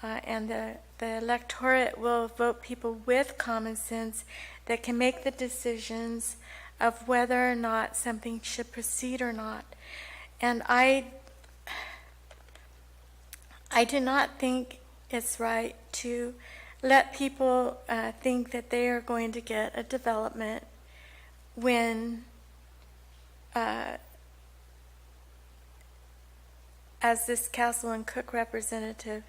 and the electorate will vote people with common sense that can make the decisions of whether or not something should proceed or not. And I do not think it's right to let people think that they are going to get a development when, as this Castle and Cook representative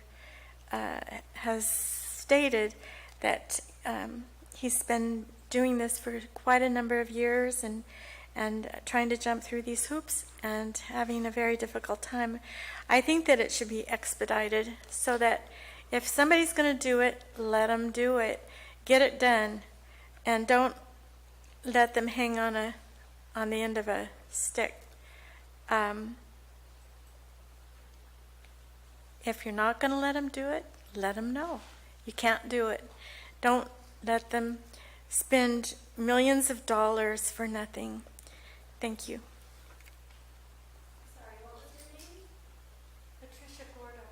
has stated, that he's been doing this for quite a number of years and trying to jump through these hoops and having a very difficult time. I think that it should be expedited so that if somebody's going to do it, let them do it. Get it done, and don't let them hang on the end of a stick. If you're not going to let them do it, let them know. You can't do it. Don't let them spend millions of dollars for nothing. Thank you. Sorry, what was your name? Patricia Gordo.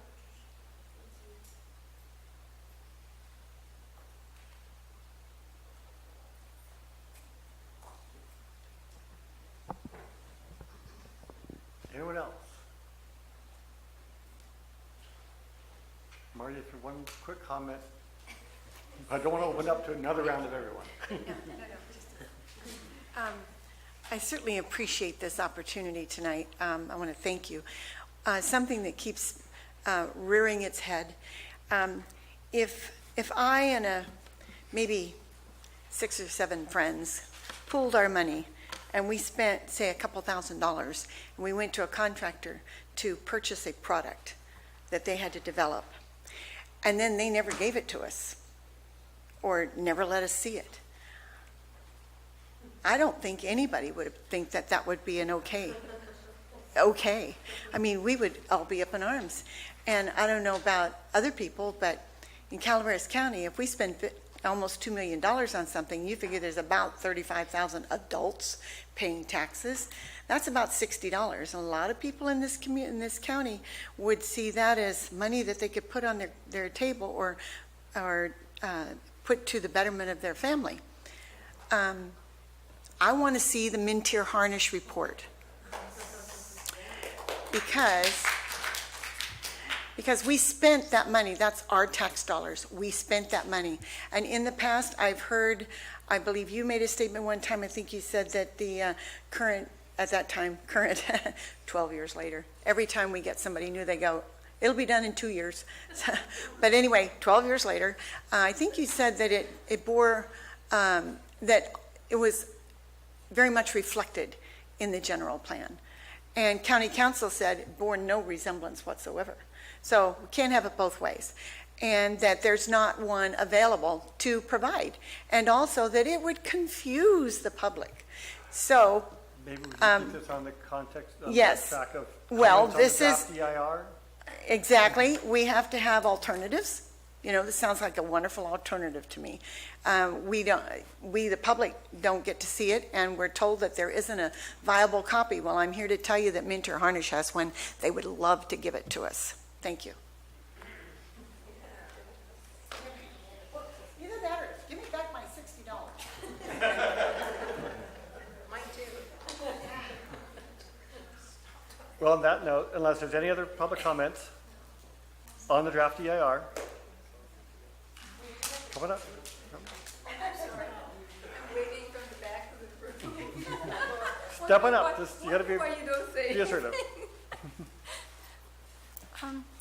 Anyone else? Marty, if you one quick comment. I don't want to open up to another round of everyone. I certainly appreciate this opportunity tonight. I want to thank you. Something that keeps rearing its head. If I and maybe 6 or 7 friends pooled our money and we spent, say, a couple $1,000s, and we went to a contractor to purchase a product that they had to develop, and then they never gave it to us or never let us see it, I don't think anybody would think that that would be an okay. I mean, we would all be up in arms. And I don't know about other people, but in Calaveras County, if we spend almost $2 million on something, you figure there's about 35,000 adults paying taxes. That's about $60. And a lot of people in this county would see that as money that they could put on their table or put to the betterment of their family. I want to see the Mintier Harnish report because we spent that money. That's our tax dollars. We spent that money. And in the past, I've heard, I believe you made a statement one time, I think you said that the current 12 years later, every time we get somebody new, they go, It'll be done in 2 years. But anyway, 12 years later, I think you said that it bore, that it was very much reflected in the general plan. And county council said it bore no resemblance whatsoever. So we can't have it both ways. And that there's not one available to provide. And also that it would confuse the public. So, Maybe we can keep this on the context of yes. track of Well, comments on the this is- draft EIR. exactly, we have to have alternatives. You know, this sounds like a wonderful alternative to me. We, the public, don't get to see it, and we're told that there isn't a viable copy. Well, I'm here to tell you that Minter Harnish has one. They would love to give it to us. Thank you. Either that or give me back my $60. Mine too. Well, on that note, unless there's any other public comments on the draft EIR, come on up. Waiting from the back of the room. Step on up. Just, you gotta be Be assertive.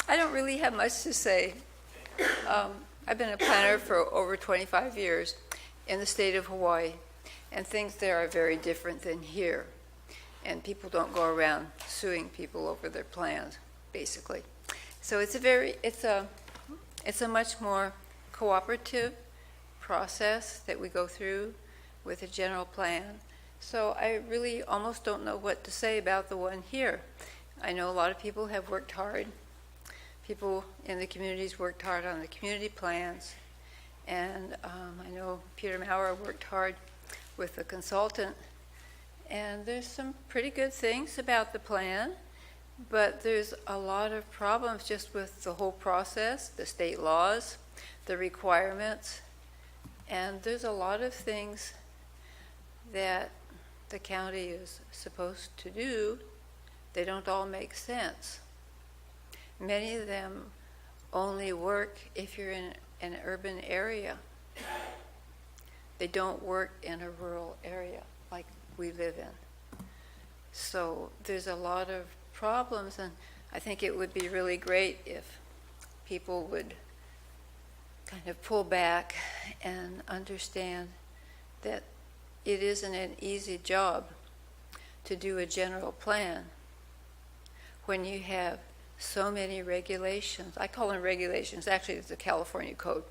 I don't really have much to say. I've been a planner for over 25 years in the state of Hawaii, and things there are very different than here. And people don't go around suing people over their plans, basically. So it's a much more cooperative process that we go through with a general plan. So I really almost don't know what to say about the one here. I know a lot of people have worked hard. People in the communities worked hard on the community plans. And I know Peter Maurer worked hard with the consultant. And there's some pretty good things about the plan, but there's a lot of problems just with the whole process, the state laws, the requirements, and there's a lot of things that the county is supposed to do. They don't all make sense. Many of them only work if you're in an urban area. They don't work in a rural area like we live in. So there's a lot of problems, and I think it would be really great if people would kind of pull back and understand that it isn't an easy job to do a general plan when you have so many regulations. I call them regulations, actually it's the California code,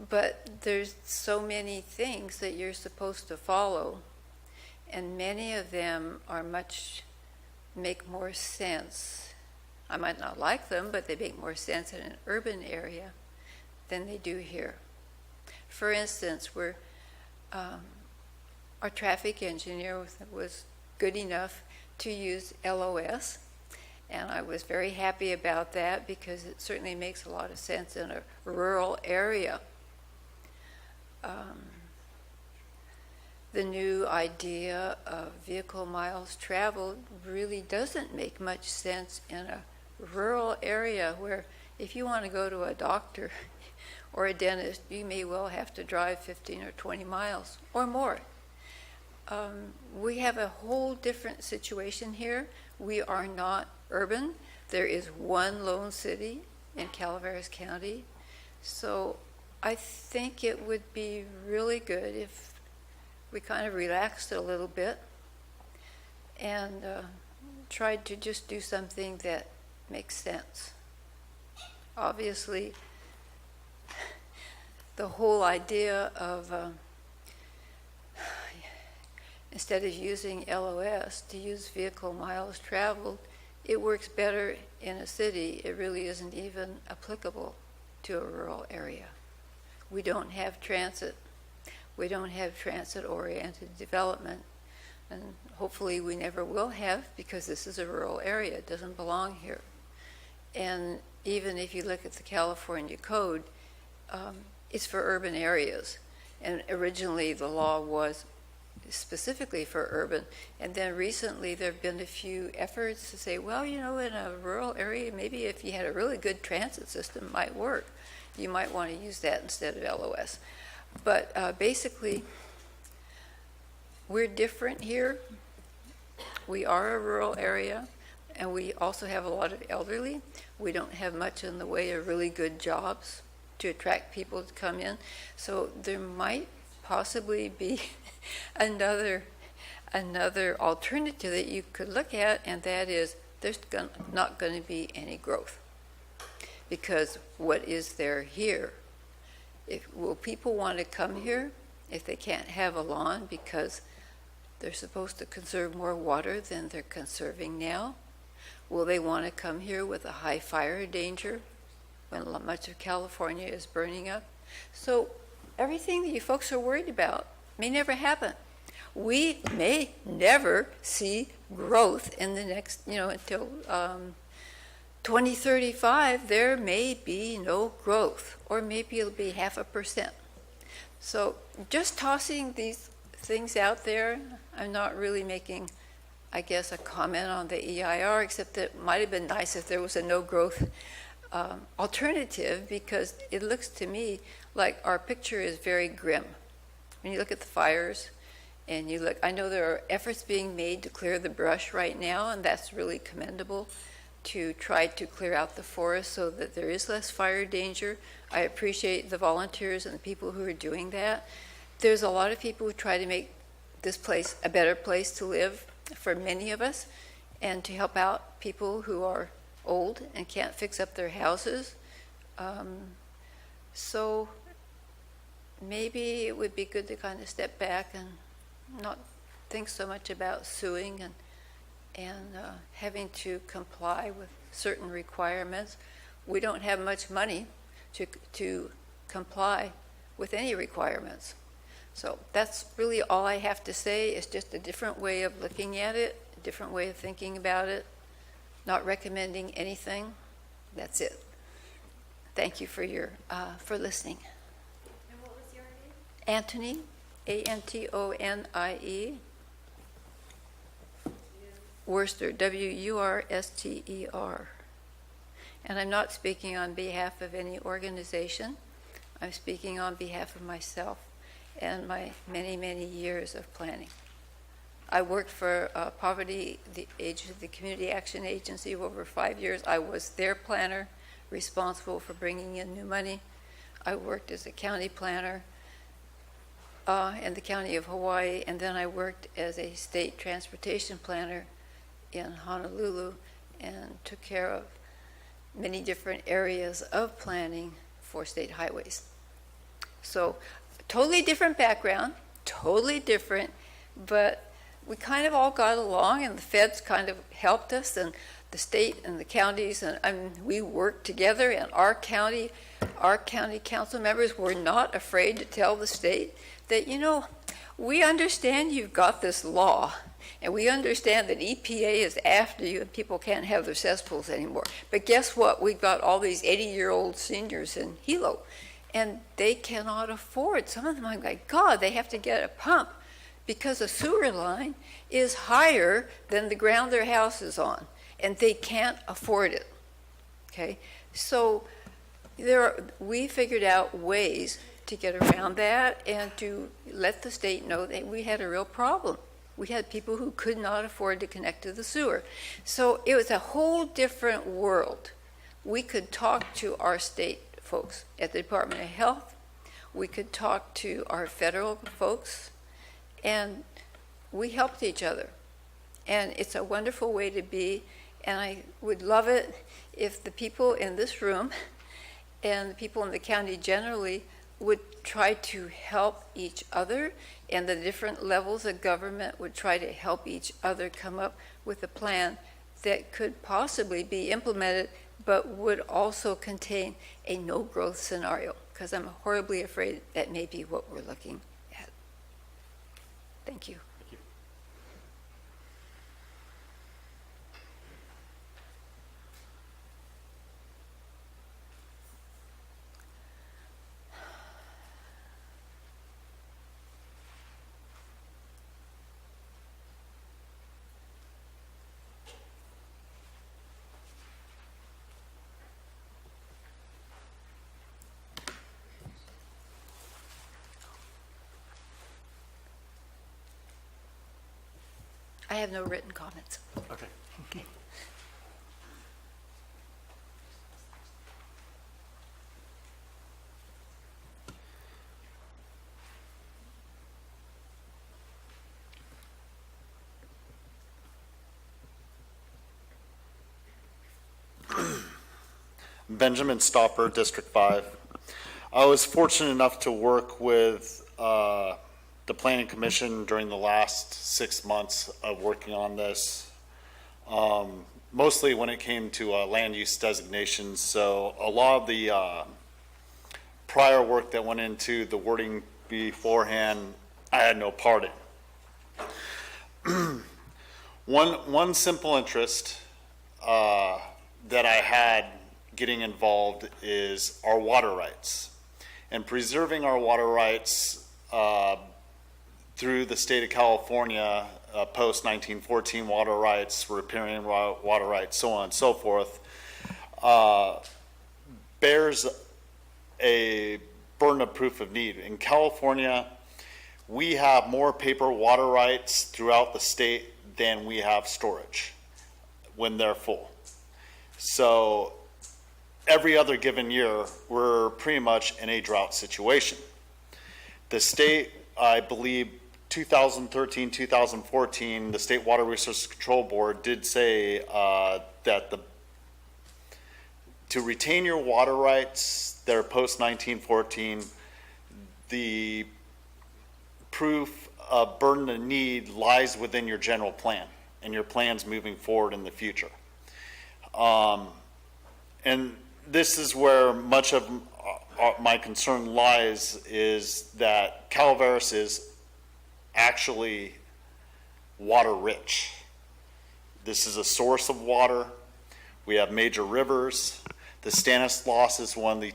but there's so many things that you're supposed to follow, and many of them make more sense. I might not like them, but they make more sense in an urban area than they do here. For instance, our traffic engineer was good enough to use LOS, and I was very happy about that because it certainly makes a lot of sense in a rural area. The new idea of vehicle miles traveled really doesn't make much sense in a rural area where if you want to go to a doctor or a dentist, you may well have to drive 15 or 20 miles or more. We have a whole different situation here. We are not urban. There is one lone city in Calaveras County. So I think it would be really good if we kind of relaxed a little bit and tried to just do something that makes sense. Obviously, the whole idea of instead of using LOS to use vehicle miles traveled, it works better in a city. It really isn't even applicable to a rural area. We don't have transit. We don't have transit-oriented development, and hopefully we never will have because this is a rural area. It doesn't belong here. And even if you look at the California code, it's for urban areas. And originally the law was specifically for urban. And then recently there have been a few efforts to say, well, you know, in a rural area, maybe if you had a really good transit system, it might work. You might want to use that instead of LOS. But basically, we're different here. We are a rural area, and we also have a lot of elderly. We don't have much in the way of really good jobs to attract people to come in. So there might possibly be another alternative that you could look at, and that is there's not going to be any growth. Because what is there here? Will people want to come here if they can't have a lawn because they're supposed to conserve more water than they're conserving now? Will they want to come here with a high fire danger when much of California is burning up? So everything that you folks are worried about may never happen. We may never see growth in the next, until 2035, there may be no growth, or maybe it'll be 0.5%. So just tossing these things out there, I'm not really making, I guess, a comment on the EIR, except that it might have been nice if there was a no-growth alternative, because it looks to me like our picture is very grim. When you look at the fires, and you look, I know there are efforts being made to clear the brush right now, and that's really commendable, to try to clear out the forest so that there is less fire danger. I appreciate the volunteers and the people who are doing that. There's a lot of people who try to make this place a better place to live for many of us, and to help out people who are old and can't fix up their houses. So maybe it would be good to kind of step back and not think so much about suing and having to comply with certain requirements. We don't have much money to comply with any requirements. So that's really all I have to say. It's just a different way of looking at it, a different way of thinking about it, not recommending anything. That's it. Thank you for for listening. And what was your name? Anthony, Antonie. Worcester, Wurster. And I'm not speaking on behalf of any organization. I'm speaking on behalf of myself and my many, many years of planning. I worked for Poverty, the Community Action Agency for over 5 years. I was their planner, responsible for bringing in new money. I worked as a county planner in the county of Hawaii, and then I worked as a state transportation planner in Honolulu and took care of many different areas of planning for state highways. So totally different background, totally different, but we kind of all got along, and the feds kind of helped us, and the state and the counties, and we worked together, and our county council members were not afraid to tell the state that, we understand you've got this law, and we understand that EPA is after you and people can't have their cesspools anymore. But guess what? We've got all these 80-year-old seniors in Hilo, and they cannot afford. Some of them, I'm like, God, they have to get a pump because a sewer line is higher than the ground their house is on, and they can't afford it. Okay? So we figured out ways to get around that and to let the state know that we had a real problem. We had people who could not afford to connect to the sewer. So it was a whole different world. We could talk to our state folks at the Department of Health. We could talk to our federal folks, and we helped each other. And it's a wonderful way to be, and I would love it if the people in this room and the people in the county generally would try to help each other, and the different levels of government would try to help each other come up with a plan that could possibly be implemented, but would also contain a no-growth scenario, because I'm horribly afraid that may be what we're looking at. Thank you. I have no written comments. Okay. Benjamin Stopper, District 5. I was fortunate enough to work with the Planning Commission during the last 6 months of working on this, mostly when it came to land use designations. So a lot of the prior work that went into the wording beforehand, I had no part in. One simple interest that I had getting involved is our water rights and preserving our water rights through the state of California, post 1914 water rights, riparian water rights, so on and so forth, bears a burden of proof of need. In California, we have more paper water rights throughout the state than we have storage when they're full. So every other given year, we're pretty much in a drought situation. The state, I believe, 2013, 2014, the State Water Resources Control Board did say that to retain your water rights that are post 1914, the proof of burden of need lies within your general plan and your plans moving forward in the future. And this is where much of my concern lies, is that Calaveras is actually water rich. This is a source of water. We have major rivers. The Stanislaus is one of the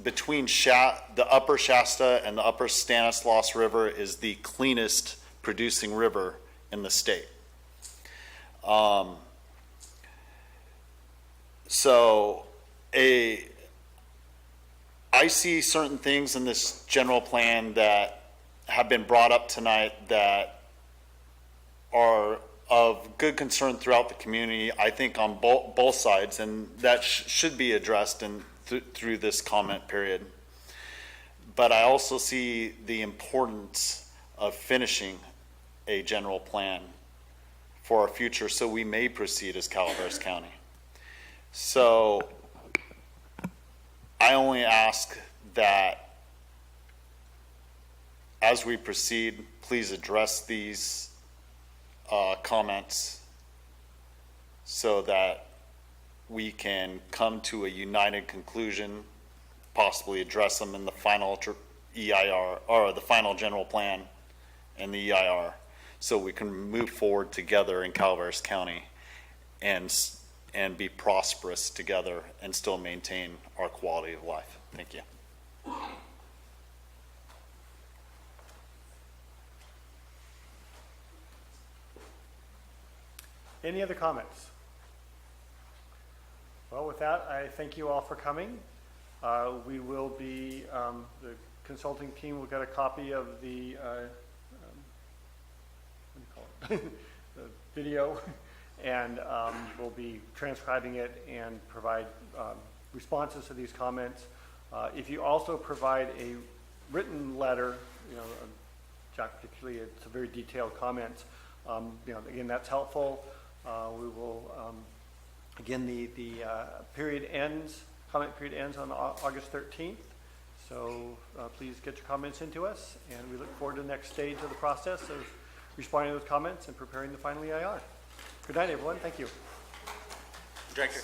between the upper Shasta and the upper Stanislaus River is the cleanest producing river in the state. So I see certain things in this general plan that have been brought up tonight that are of good concern throughout the community, I think on both sides, and that should be addressed through this comment period. But I also see the importance of finishing a general plan for our future so we may proceed as Calaveras County. So I only ask that as we proceed, please address these comments so that we can come to a united conclusion, possibly address them in the final EIR or the final general plan and the EIR, so we can move forward together in Calaveras County and be prosperous together and still maintain our quality of life. Thank you. Any other comments? Well, with that, I thank you all for coming. We will be, the consulting team will get a copy of the, what do you call it? The video, and we'll be transcribing it and provide responses to these comments. If you also provide a written letter, Jack particularly, it's a very detailed comments. Again, that's helpful. We will, again, the comment period ends on August 13th. So please get your comments into us, and we look forward to the next stage of the process of responding to those comments and preparing the final EIR. Good night, everyone. Thank you. Director.